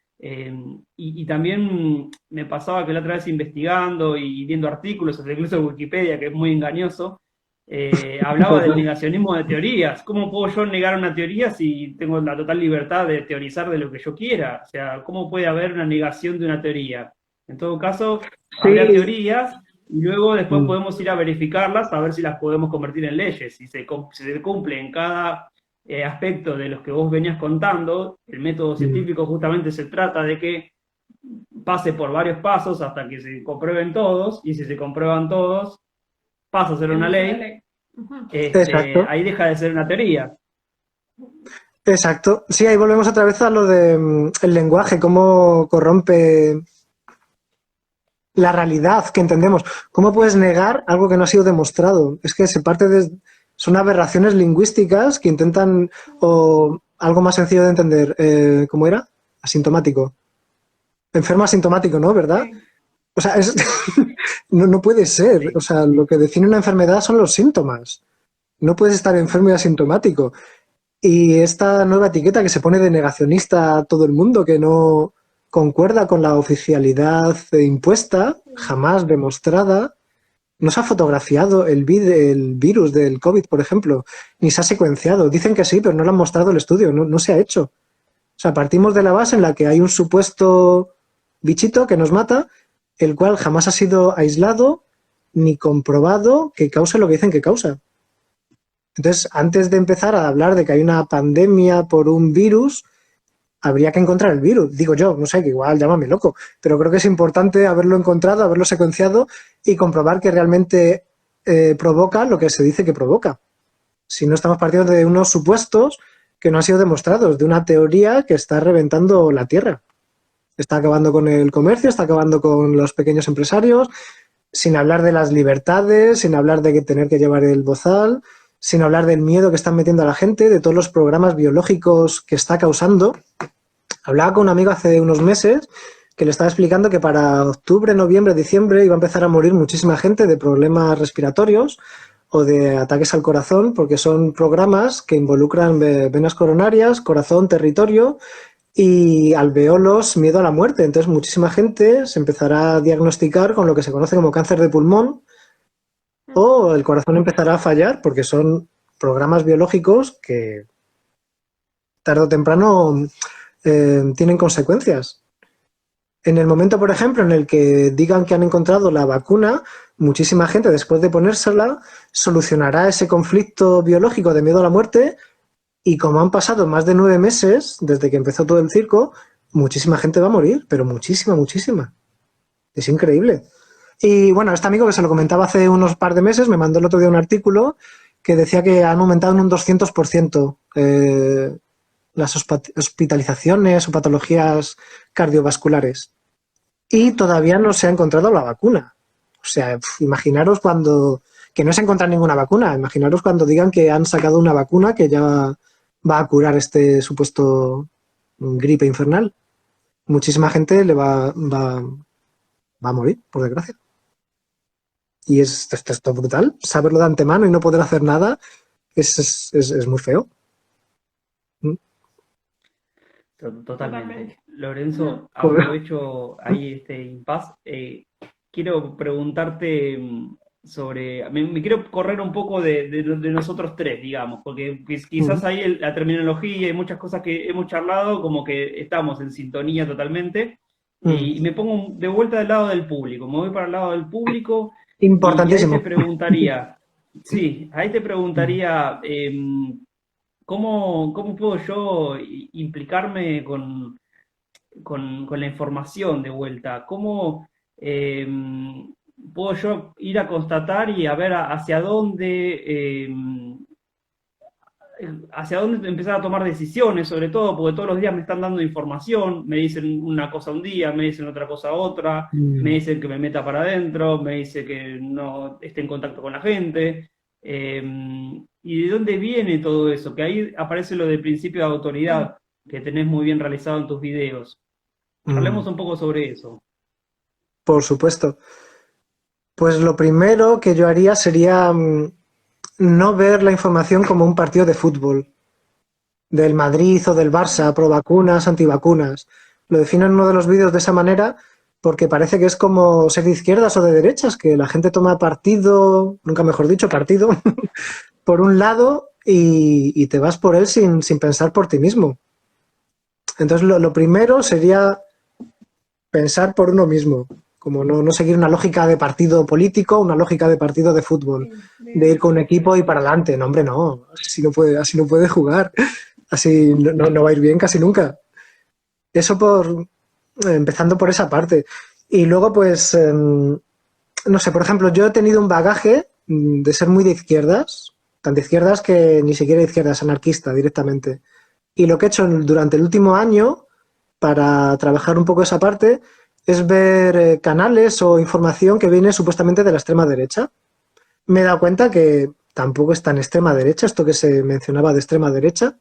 Y también me pasaba que la otra vez investigando y viendo artículos, incluso en Wikipedia, que es muy engañoso, hablaba del Total. negacionismo de teorías. ¿Cómo puedo yo negar una teoría si tengo la total libertad de teorizar de lo que yo quiera? O sea, ¿cómo puede haber una negación de una teoría? En todo caso, habría Sí. teorías y luego después Mm. podemos ir a verificarlas a ver si las podemos convertir en leyes. Si se cumple en cada aspecto de los que vos venías contando, el método Mm. científico justamente se trata de que pase por varios pasos hasta que se comprueben todos, y si se comprueban todos, pasa a ser una Emite una ley, ley. Ujú. Exacto. ahí deja de ser una teoría. Exacto. Sí, ahí volvemos otra vez a lo de el lenguaje, cómo corrompe la realidad que entendemos. ¿Cómo puedes negar algo que no ha sido demostrado? Es que se parte de... Son aberraciones lingüísticas que intentan... O algo más sencillo de entender. ¿Cómo era? Asintomático. Enfermo asintomático, ¿no? ¿Verdad? Sí, O sea, es, no, no puede ser. O Sí, sea, lo que define una enfermedad son los síntomas. No puedes estar enfermo y asintomático. Y esta nueva etiqueta que se pone de negacionista a todo el mundo, que no concuerda con la oficialidad impuesta, jamás demostrada, no se ha fotografiado el virus del COVID, por ejemplo, ni se ha secuenciado. Dicen que sí, pero no lo han mostrado el estudio, no, no se ha hecho. O sea, partimos de la base en la que hay un supuesto bichito que nos mata, el cual jamás ha sido aislado ni comprobado que cause lo que dicen que causa. Entonces, antes de empezar a hablar de que hay una pandemia por un virus, habría que encontrar el virus. Digo yo, no sé, que igual llámame loco, pero creo que es importante haberlo encontrado, haberlo secuenciado y comprobar que realmente provoca lo que se dice que provoca. Si no, estamos partiendo de unos supuestos que no han sido demostrados, de una teoría que está reventando la Tierra. Está acabando con el comercio, está acabando con los pequeños empresarios, sin hablar de las libertades, sin hablar de tener que llevar el bozal, sin hablar del miedo que están metiendo a la gente, de todos los programas biológicos que está causando. Hablaba con un amigo hace unos meses que le estaba explicando que para octubre, noviembre, diciembre iba a empezar a morir muchísima gente de problemas respiratorios o de ataques al corazón, porque son programas que involucran venas coronarias, corazón, territorio y alveolos, miedo a la muerte. Entonces muchísima gente se empezará a diagnosticar con lo que se conoce como cáncer de pulmón o el corazón empezará a fallar porque son programas biológicos que tarde o temprano tienen consecuencias. En el momento, por ejemplo, en el que digan que han encontrado la vacuna, muchísima gente después de ponérsela solucionará ese conflicto biológico de miedo a la muerte y como han pasado más de 9 meses desde que empezó todo el circo, muchísima gente va a morir, pero muchísima, muchísima. Es increíble. Y bueno, este amigo que se lo comentaba hace unos par de meses me mandó el otro día un artículo que decía que han aumentado en un 200% las hospitalizaciones o patologías cardiovasculares. Y todavía no se ha encontrado la vacuna. O sea, imaginaros cuando... Que no se encuentra ninguna vacuna. Imaginaros cuando digan que han sacado una vacuna que ya va a curar este supuesto gripe infernal. Muchísima gente le va a morir, por desgracia. Y es brutal. Saberlo de antemano y no poder hacer nada es muy feo. Totalmente. totalmente. Ujú. Lorenzo, Joder. aprovecho ahí este impasse. Quiero preguntarte sobre, me quiero correr un poco de nosotros tres, digamos, porque quizás ahí la terminología y muchas cosas que hemos charlado, como que estamos en sintonía totalmente, y me pongo de vuelta del lado del público, me voy para el lado del público, y ahí te Importantísimo. preguntaría, sí, ahí te preguntaría, ¿cómo puedo yo implicarme con la información de vuelta? ¿Cómo puedo yo ir a constatar y a ver hacia dónde empezar a tomar decisiones, sobre todo porque todos los días me están dando información, me dicen una cosa un día, me dicen otra cosa otra, me dicen que me meta para adentro, me dicen que no esté en contacto con la gente. ¿Y de dónde viene todo eso? Que ahí aparece lo del principio de autoridad que tenés muy bien realizado en tus videos. Hablemos un poco sobre eso. Por supuesto. Pues lo primero que yo haría sería no ver la información como un partido de fútbol. del Madrid o del Barça, pro vacunas, antivacunas. Lo define en uno de los vídeos de esa manera porque parece que es como ser de izquierdas o de derechas, que la gente toma partido, nunca mejor dicho, partido, por un lado y te vas por él sin pensar por ti mismo. Entonces lo primero sería pensar por uno mismo, como no seguir una lógica de partido político, una lógica de partido de fútbol, de ir con un equipo y para adelante. No, hombre, no, así no puede jugar, así no va a ir bien casi nunca. Eso empezando por esa parte. Y luego, pues, no sé, por ejemplo, yo he tenido un bagaje de ser muy de izquierdas, tan de izquierdas que ni siquiera de izquierdas, anarquista directamente. Y lo que he hecho durante el último año para trabajar un poco esa parte es ver canales o información que viene supuestamente de la extrema derecha. Me he dado cuenta que tampoco es tan extrema derecha, esto que se mencionaba de extrema derecha,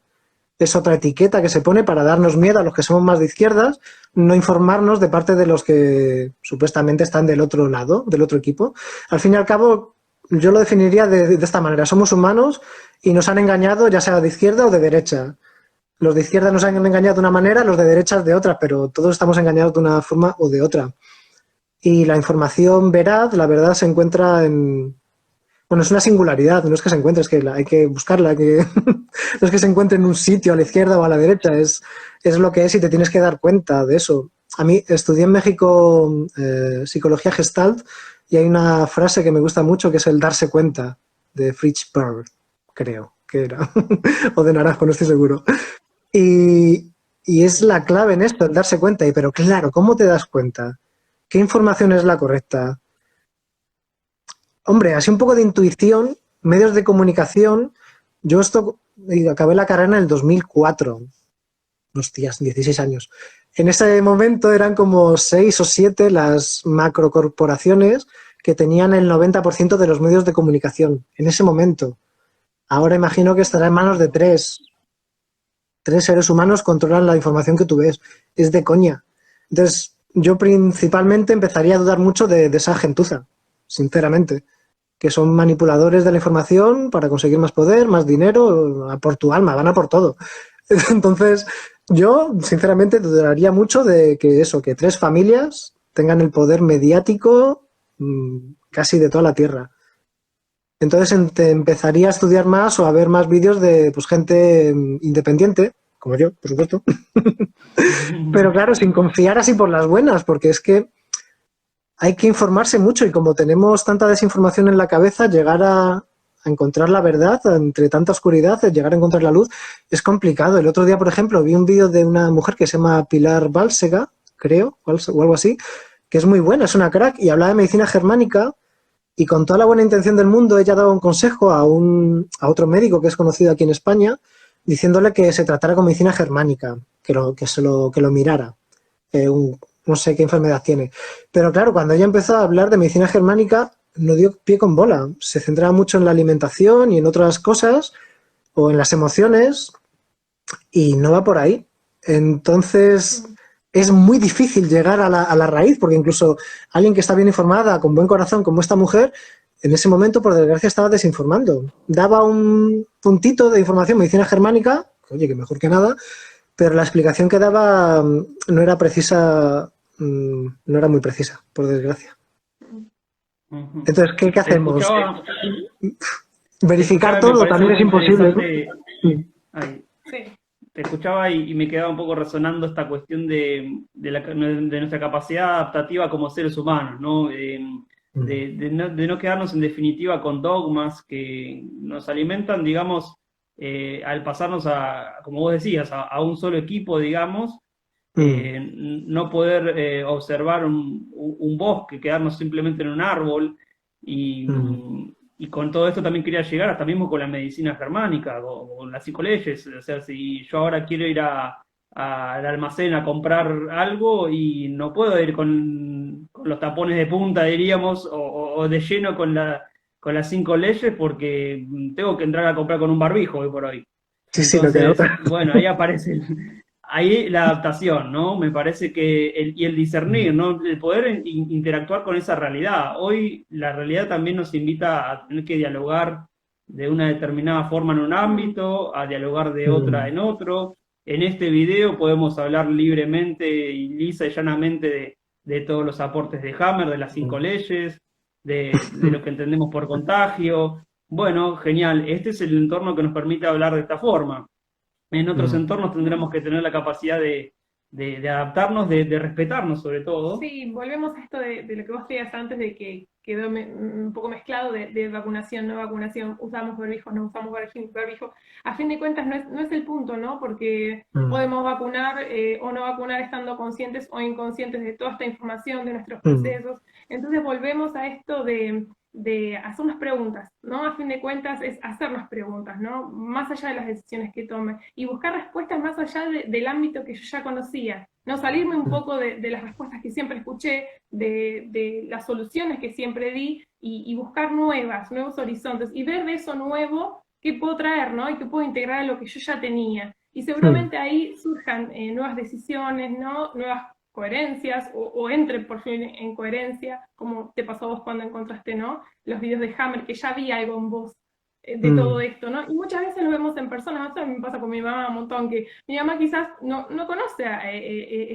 es otra etiqueta que se pone para darnos miedo a los que somos más de izquierdas, no informarnos de parte de los que supuestamente están del otro lado, del otro equipo. Al fin y al cabo, yo lo definiría de esta manera, somos humanos y nos han engañado ya sea de izquierda o de derecha. Los de izquierda nos han engañado de una manera, los de derecha de otra, pero todos estamos engañados de una forma o de otra. Y la información veraz, la verdad, se encuentra en... Bueno, es una singularidad, no es que se encuentre, es que hay que buscarla, no es que se encuentre en un sitio a la izquierda o a la derecha, es lo que es y te tienes que dar cuenta de eso. A mí estudié en México psicología Gestalt y hay una frase que me gusta mucho que es el darse cuenta, de Fritz Perls, creo que era, o de Naranjo, no estoy seguro. Y es la clave en esto, el darse cuenta. Pero claro, ¿cómo te das cuenta? ¿Qué información es la correcta? Hombre, así un poco de intuición, medios de comunicación. Yo acabé la carrera en el 2004. Hostias, 16 años. En ese momento eran como 6 o 7 las macrocorporaciones que tenían el 90% de los medios de comunicación. En ese momento. Ahora imagino que estará en manos de 3 seres humanos controlan la información que tú ves. Es de coña. Entonces, yo principalmente empezaría a dudar mucho de esa gentuza, sinceramente, que son manipuladores de la información para conseguir más poder, más dinero, a por tu alma, van a por todo. Entonces, yo sinceramente dudaría mucho de que 3 familias tengan el poder mediático casi de toda la Tierra. Entonces empezaría a estudiar más o a ver más vídeos de pues, gente independiente, como yo, por supuesto. Pero claro, sin confiar así por las buenas, porque es que hay que informarse mucho y como tenemos tanta desinformación en la cabeza, llegar a encontrar la verdad entre tanta oscuridad, llegar a encontrar la luz, es complicado. El otro día, por ejemplo, vi un vídeo de una mujer que se llama Pilar Bálsega, creo, o algo así, que es muy buena, es una crack, y hablaba de medicina germánica. Y con toda la buena intención del mundo, ella daba un consejo a otro médico que es conocido aquí en España, diciéndole que se tratara con medicina germánica, que lo mirara. No sé qué enfermedad tiene. Pero claro, cuando ella empezó a hablar de medicina germánica, no dio pie con bola. Se centraba mucho en la alimentación y en otras cosas, o en las emociones, y no va por ahí. Entonces... es muy difícil llegar a la raíz, porque incluso alguien que está bien informada, con buen corazón, como esta mujer, en ese momento, por desgracia, estaba desinformando. Daba un puntito de información, medicina germánica, oye, que mejor que nada, pero la explicación que daba no era precisa, no era muy precisa, por desgracia. Entonces, ¿qué hacemos? Verificar todo también es imposible, ¿no? Sí. Te escuchaba y me quedaba un poco resonando esta cuestión de nuestra capacidad adaptativa como seres humanos, ¿no? De no quedarnos en definitiva con dogmas que nos alimentan, digamos, al pasarnos como vos decías, a un solo equipo, digamos, no poder observar un bosque, quedarnos simplemente en un árbol y con todo esto también quería llegar hasta mismo con la medicina germánica o con las psicoleyes. O sea, si yo ahora quiero ir al almacén a comprar algo y no puedo ir con los tapones de punta, diríamos, o de lleno con las 5 leyes porque tengo que entrar a comprar con un barbijo hoy por hoy. Sí, sí, Entonces, bueno, ahí aparece ahí la adaptación, ¿no? Me parece que el discernir, ¿no? El poder interactuar con esa realidad. Hoy la realidad también nos invita a tener que dialogar de una determinada forma en un ámbito, a dialogar de otra Mm, en otro. En este video podemos hablar libremente y lisa y llanamente de todos los aportes de Hammer, de las 5 leyes, de lo que entendemos por contagio. Bueno, genial. Este es el entorno que nos permite hablar de esta forma. En otros mm, entornos tendremos que tener la capacidad de adaptarnos, de respetarnos sobre todo. Sí, volvemos a esto de lo que vos decías antes, de que quedó un poco mezclado de vacunación, no vacunación, usamos barbijos, no usamos barbijos. A fin de cuentas no es el punto, ¿no? Porque mm, podemos vacunar o no vacunar estando conscientes o inconscientes de toda esta información, de nuestros mm, procesos. Entonces volvemos a esto de hacernos preguntas, ¿no? A fin de cuentas es hacernos preguntas, ¿no? Más allá de las decisiones que tome y buscar respuestas más allá del ámbito que yo ya conocía, ¿no? Salirme un mm, poco de las respuestas que siempre escuché, de las soluciones que siempre di y buscar nuevos horizontes y ver de eso nuevo qué puedo traer, ¿no? Y qué puedo integrar a lo que yo ya tenía. Y mm. seguramente ahí surjan nuevas decisiones, ¿no? Nuevas coherencias o entre por fin en coherencia, como te pasó a vos cuando encontraste, ¿no? Los videos de Hammer, que ya había algo en vos de todo Mm, esto, ¿no? Y muchas veces lo vemos en persona, esto me pasa con mi mamá un montón, que mi mamá quizás no conoce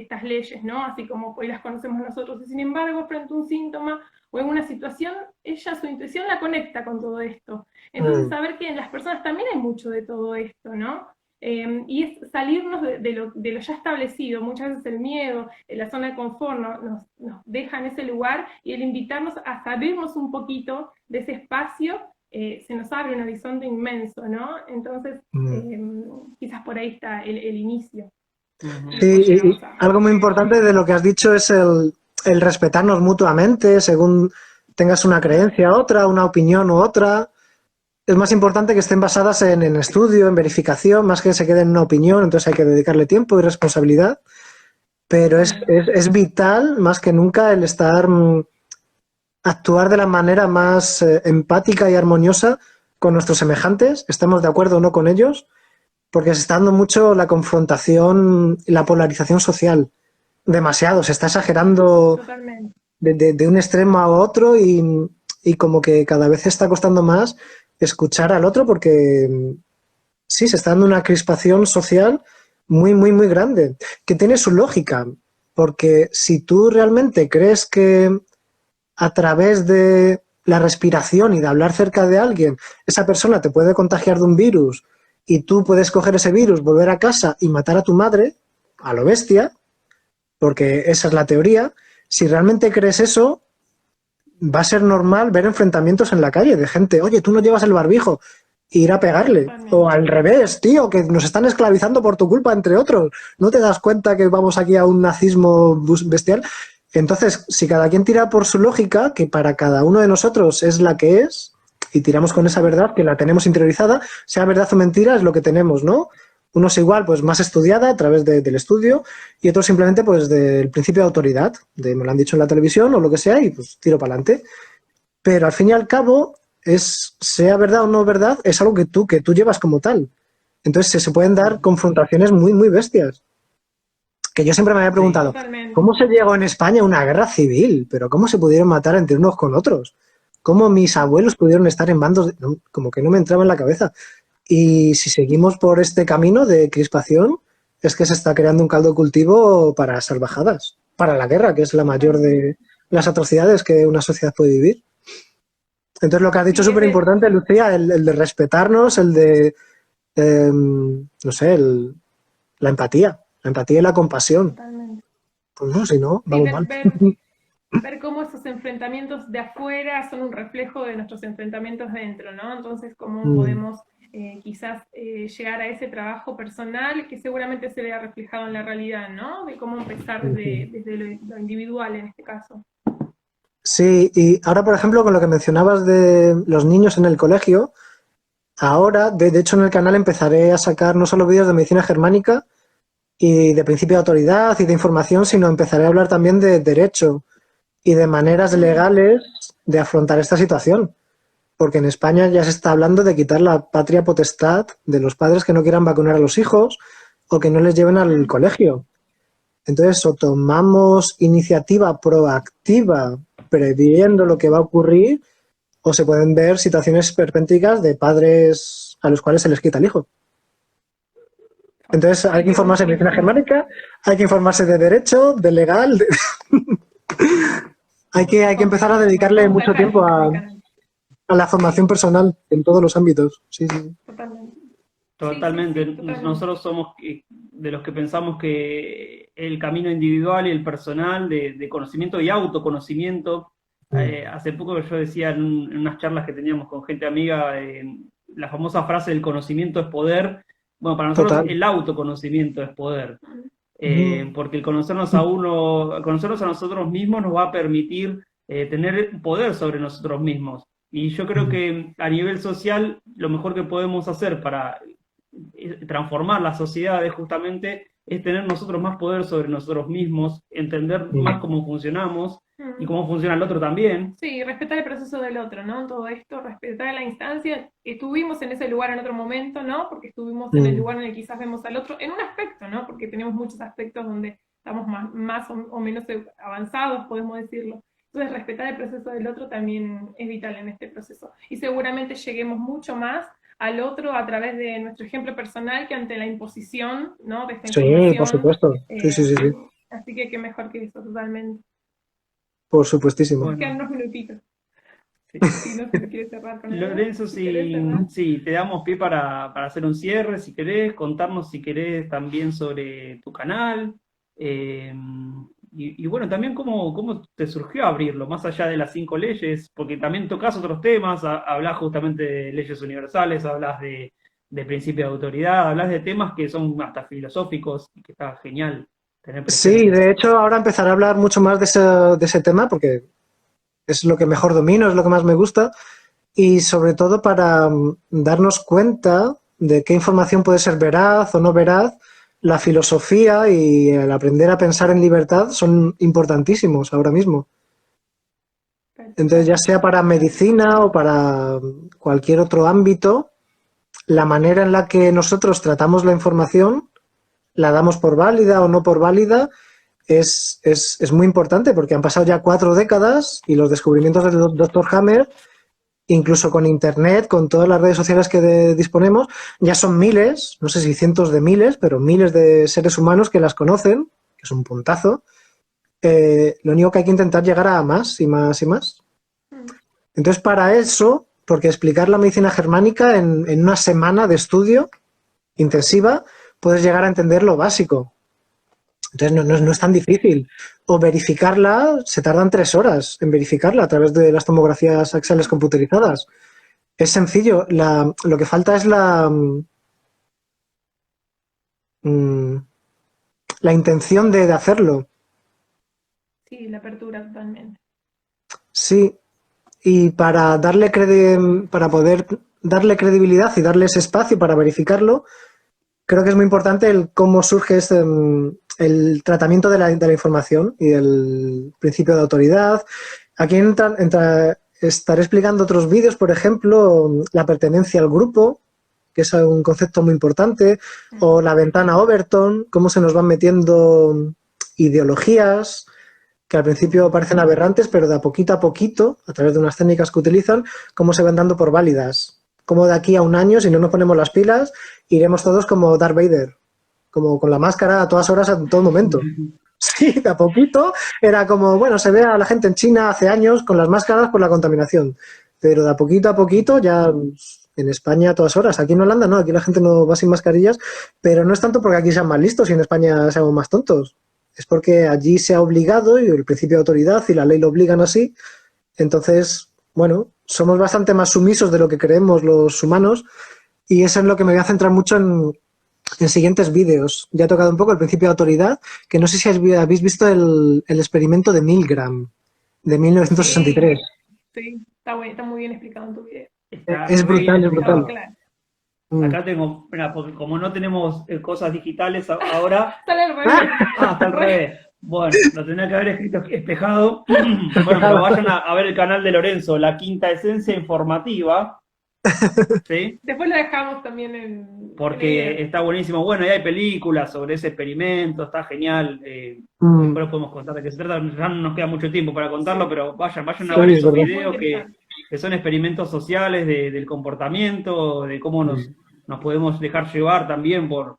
estas leyes, ¿no? Así como hoy las conocemos nosotros, y sin embargo, frente a un síntoma o en una situación, ella, su intuición la conecta con todo esto. Entonces, mm, saber que en las personas también hay mucho de todo esto, ¿no? Y es salirnos de lo ya establecido. Muchas veces el miedo, la zona de confort nos deja en ese lugar, y el invitarnos a salirnos un poquito de ese espacio, se nos abre un horizonte inmenso, ¿no? Entonces, mm. quizás por ahí está el inicio. Y Ujú. Sí, después llegamos y a... algo muy importante de lo que has dicho es el respetarnos mutuamente según tengas una creencia otra, una opinión u otra. Es más importante que estén basadas en estudio, en verificación, más que se queden en una opinión, entonces hay que dedicarle tiempo y responsabilidad. Pero Totalmente. es vital, más que nunca, el estar, actuar de la manera más empática y armoniosa con nuestros semejantes, estemos de acuerdo o no con ellos, porque se está dando mucho la confrontación y la polarización social. Demasiado, se está exagerando Totalmente. de un extremo a otro y como que cada vez está costando más escuchar al otro porque sí, se está dando una crispación social muy, muy, muy grande, que tiene su lógica, porque si tú realmente crees que a través de la respiración y de hablar cerca de alguien, esa persona te puede contagiar de un virus y tú puedes coger ese virus, volver a casa y matar a tu madre, a lo bestia, porque esa es la teoría, si realmente crees eso, va a ser normal ver enfrentamientos en la calle de gente, oye, tú no llevas el barbijo, e ir a pegarle. O Totalmente. al revés, tío, que nos están esclavizando por tu culpa, entre otros. ¿No te das cuenta que vamos aquí a un nazismo bestial? Entonces, si cada quien tira por su lógica, que para cada uno de nosotros es la que es, y tiramos con esa verdad que la tenemos interiorizada, sea verdad o mentira, es lo que tenemos, ¿no? Unos igual, pues más estudiada a través del estudio, y otros simplemente, pues del principio de autoridad, de me lo han dicho en la televisión o lo que sea, y pues tiro para adelante. Pero al fin y al cabo, sea verdad o no verdad, es algo que tú llevas como tal. Entonces se pueden dar confrontaciones muy, muy bestias. Que yo siempre me había Sí. preguntado, Totalmente. ¿cómo se llegó en España a una guerra civil? ¿Pero cómo se pudieron matar entre unos con otros? ¿Cómo mis abuelos pudieron estar en bandos? No, como que no me entraba en la cabeza. Y si seguimos por este camino de crispación, es que se está creando un caldo de cultivo para salvajadas, para la guerra, que es la mayor Totalmente. de las atrocidades que una sociedad puede vivir. Entonces, lo que has dicho es Sí, súper importante, Lucía, el de respetarnos, el de, no sé, la empatía y la compasión. totalmente. Pues no, si no, Sí, vamos mal. ver cómo esos enfrentamientos de afuera son un reflejo de nuestros enfrentamientos dentro, ¿no? Entonces, cómo Mm, podemos quizás llegar a ese trabajo personal que seguramente se vea reflejado en la realidad, ¿no? De cómo empezar ujú. desde lo individual en este caso. Sí, y ahora, por ejemplo, con lo que mencionabas de los niños en el colegio, ahora, de hecho, en el canal empezaré a sacar no solo vídeos de medicina germánica y de principio de autoridad y de información, sino empezaré a hablar también de derecho y de maneras Mm, legales de afrontar esta situación. Porque en España ya se está hablando de quitar la patria potestad de los padres que no quieran vacunar a los hijos o que no les lleven al mm, colegio. Entonces, o tomamos iniciativa proactiva previendo lo que va a ocurrir, o se pueden ver situaciones esperpénticas de padres a los cuales se les quita el hijo. Entonces hay que informarse de medicina germánica, hay que informarse de derecho, de legal, hay que empezar a dedicarle mucho tiempo a la formación personal en todos los ámbitos. Sí, sí. Totalmente. Totalmente. Sí, totalmente. Nosotros somos de los que pensamos que el camino individual y el personal de conocimiento y autoconocimiento, hace poco yo decía en unas charlas que teníamos con gente amiga, la famosa frase del conocimiento es poder. Bueno, para nosotros Total. el autoconocimiento es poder, porque el conocernos a nosotros mismos nos va a permitir tener poder sobre nosotros mismos. Y yo creo que a nivel social lo mejor que podemos hacer para transformar las sociedades justamente es tener nosotros más poder sobre nosotros mismos, entender más cómo funcionamos y cómo funciona el otro también. Sí, respetar el proceso del otro, ¿no? Todo esto, respetar la instancia. Estuvimos en ese lugar en otro momento, ¿no? Porque estuvimos en el lugar en el que quizás vemos al otro, en un aspecto, ¿no? Porque tenemos muchos aspectos donde estamos más o menos avanzados, podemos decirlo. Entonces, respetar el proceso del otro también es vital en este proceso. Y seguramente lleguemos mucho más al otro a través de nuestro ejemplo personal que ante la imposición, ¿no? De esta información. Sí, por supuesto. Sí. Así que qué mejor que eso, totalmente. Por supuestísimo. Nos quedan unos minutitos. Sí, si no se quiere cerrar con Lorenzo, sí, te damos pie para hacer un cierre, si querés, contarnos si querés también sobre tu canal. Y bueno, también cómo te surgió abrirlo, más allá de las 5 leyes, porque también tocas otros temas, hablas justamente de leyes universales, hablas de principio de autoridad, hablas de temas que son hasta filosóficos y que está genial tener presente. Sí, de hecho ahora empezaré a hablar mucho más de ese tema porque es lo que mejor domino, es lo que más me gusta y sobre todo para darnos cuenta de qué información puede ser veraz o no veraz. La filosofía y el aprender a pensar en libertad son importantísimos ahora mismo. Entonces, ya sea para medicina o para cualquier otro ámbito, la manera en la que nosotros tratamos la información, la damos por válida o no por válida, es muy importante porque han pasado ya 4 décadas y los descubrimientos del Dr. Hammer, incluso con Internet, con todas las redes sociales que disponemos, ya son miles, no sé si cientos de miles, pero miles de seres humanos que las conocen, que es un puntazo. Lo único que hay que intentar llegar a más y más y más. Entonces, para eso, porque explicar la medicina germánica en una semana de estudio intensiva, puedes llegar a entender lo básico. Entonces, no es tan difícil. O verificarla, se tardan 3 horas en verificarla a través de las tomografías axiales computerizadas. Es sencillo. Lo que falta es la intención de hacerlo. Sí, la apertura totalmente. Sí. Y para poder darle credibilidad y darle ese espacio para verificarlo, creo que es muy importante el cómo surge el tratamiento de la información y el principio de autoridad. Aquí estaré explicando otros vídeos, por ejemplo, la pertenencia al grupo, que es un concepto muy importante, o la ventana Overton, cómo se nos van metiendo ideologías que al principio parecen aberrantes, pero de a poquito, a través de unas técnicas que utilizan, cómo se van dando por válidas. Como de aquí a un año, si no nos ponemos las pilas, iremos todos como Darth Vader, como con la máscara a todas horas, en todo momento. Sí, de a poquito era como, bueno, se ve a la gente en China hace años con las máscaras por la contaminación, pero de a poquito ya en España a todas horas. Aquí en Holanda no, aquí la gente no va sin mascarillas, pero no es tanto porque aquí sean más listos y en España seamos más tontos. Es porque allí se ha obligado y el principio de autoridad y la ley lo obligan así. Entonces, bueno, somos bastante más sumisos de lo que creemos los humanos y eso es lo que me voy a centrar mucho en siguientes vídeos. Ya he tocado un poco el principio de autoridad, que no sé si habéis visto el experimento de Milgram, de 1963. Sí, está muy bien explicado en tu video. Es brutal. Claro. Acá tengo, mira, porque como no tenemos cosas digitales ahora... Está al revés. Está al revés. Bueno, lo tenía que haber escrito espejado. Bueno, pero vayan a ver el canal de Lorenzo, La Quinta Esencia Informativa. ¿Sí? Después lo dejamos también en... Porque está buenísimo. Bueno, y hay películas sobre ese experimento, está genial. Después podemos contar de qué se trata. Ya no nos queda mucho tiempo para contarlo, pero vayan a ver esos videos que son experimentos sociales del comportamiento, de cómo nos podemos dejar llevar también por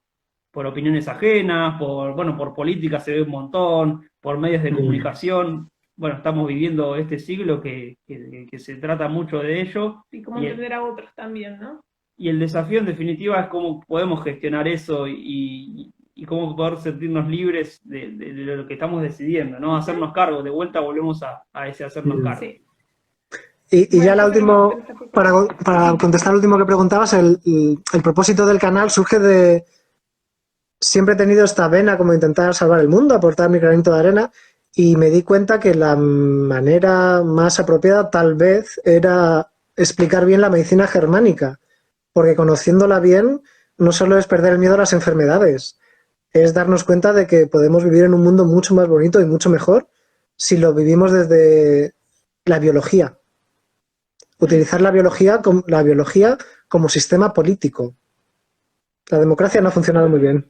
opiniones ajenas, por política se ve un montón, por medios de comunicación. Bueno, estamos viviendo este siglo que se trata mucho de ello. Y cómo entender a otros también, ¿no? Y el desafío en definitiva es cómo podemos gestionar eso y cómo poder sentirnos libres de lo que estamos decidiendo, ¿no? Hacernos cargo, de vuelta volvemos a ese hacernos cargo. Sí. Y Bueno, ya la cerramos última, con esta pregunta. para contestar lo último que preguntabas, el propósito del canal surge de... Siempre he tenido esta vena como intentar salvar el mundo, aportar mi granito de arena, y me di cuenta que la manera más apropiada tal vez era explicar bien la medicina germánica, porque conociéndola bien no solo es perder el miedo a las enfermedades, es darnos cuenta de que podemos vivir en un mundo mucho más bonito y mucho mejor si lo vivimos desde la biología. Utilizar la biología como sistema político. La democracia no ha funcionado muy bien.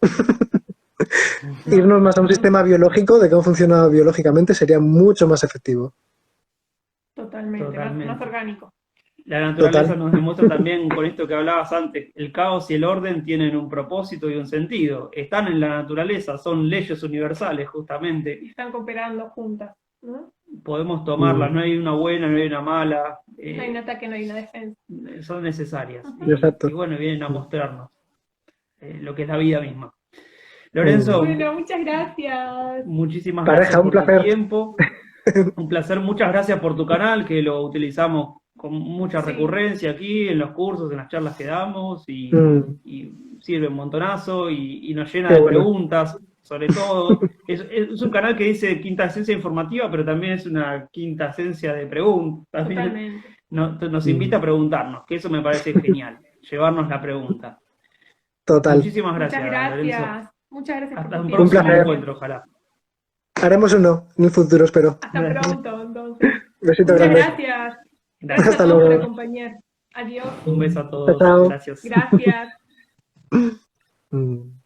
Irnos más a un sistema biológico de cómo funciona biológicamente sería mucho más efectivo. Totalmente. Más orgánico. La naturaleza Total. nos demuestra también con esto que hablabas antes, el caos y el orden tienen un propósito y un sentido. Están en la naturaleza, son leyes universales justamente. Y están cooperando juntas, ¿no? Podemos tomarlas, no hay una buena, no hay una mala. No hay un ataque, no hay una defensa. Son necesarias. Exacto. Y bueno, vienen a mostrarnos lo que es la vida misma. Lorenzo, Bueno, muchas gracias. muchísimas Pareja, gracias un por tu placer. tiempo. Un placer, muchas gracias por tu canal, que lo utilizamos con mucha Sí. recurrencia aquí, en los cursos, en las charlas que damos, y sirve un montonazo, y nos llena Qué de bueno. preguntas, sobre todo. Es un canal que dice quinta esencia informativa, pero también es una quinta esencia de preguntas. También Totalmente. nos invita a preguntarnos, que eso me parece genial, llevarnos la pregunta. Total. Muchísimas Muchas gracias, Lorenzo. gracias. Muchas gracias Hasta por un tu próximo tiempo. encuentro, ojalá. Haremos uno en el futuro, espero. Hasta pronto, entonces. Besito Muchas grande. gracias. Gracias. Gracias a Hasta todos por luego. acompañar. Adiós. Un beso a todos. Chao. Gracias. Gracias. Mm.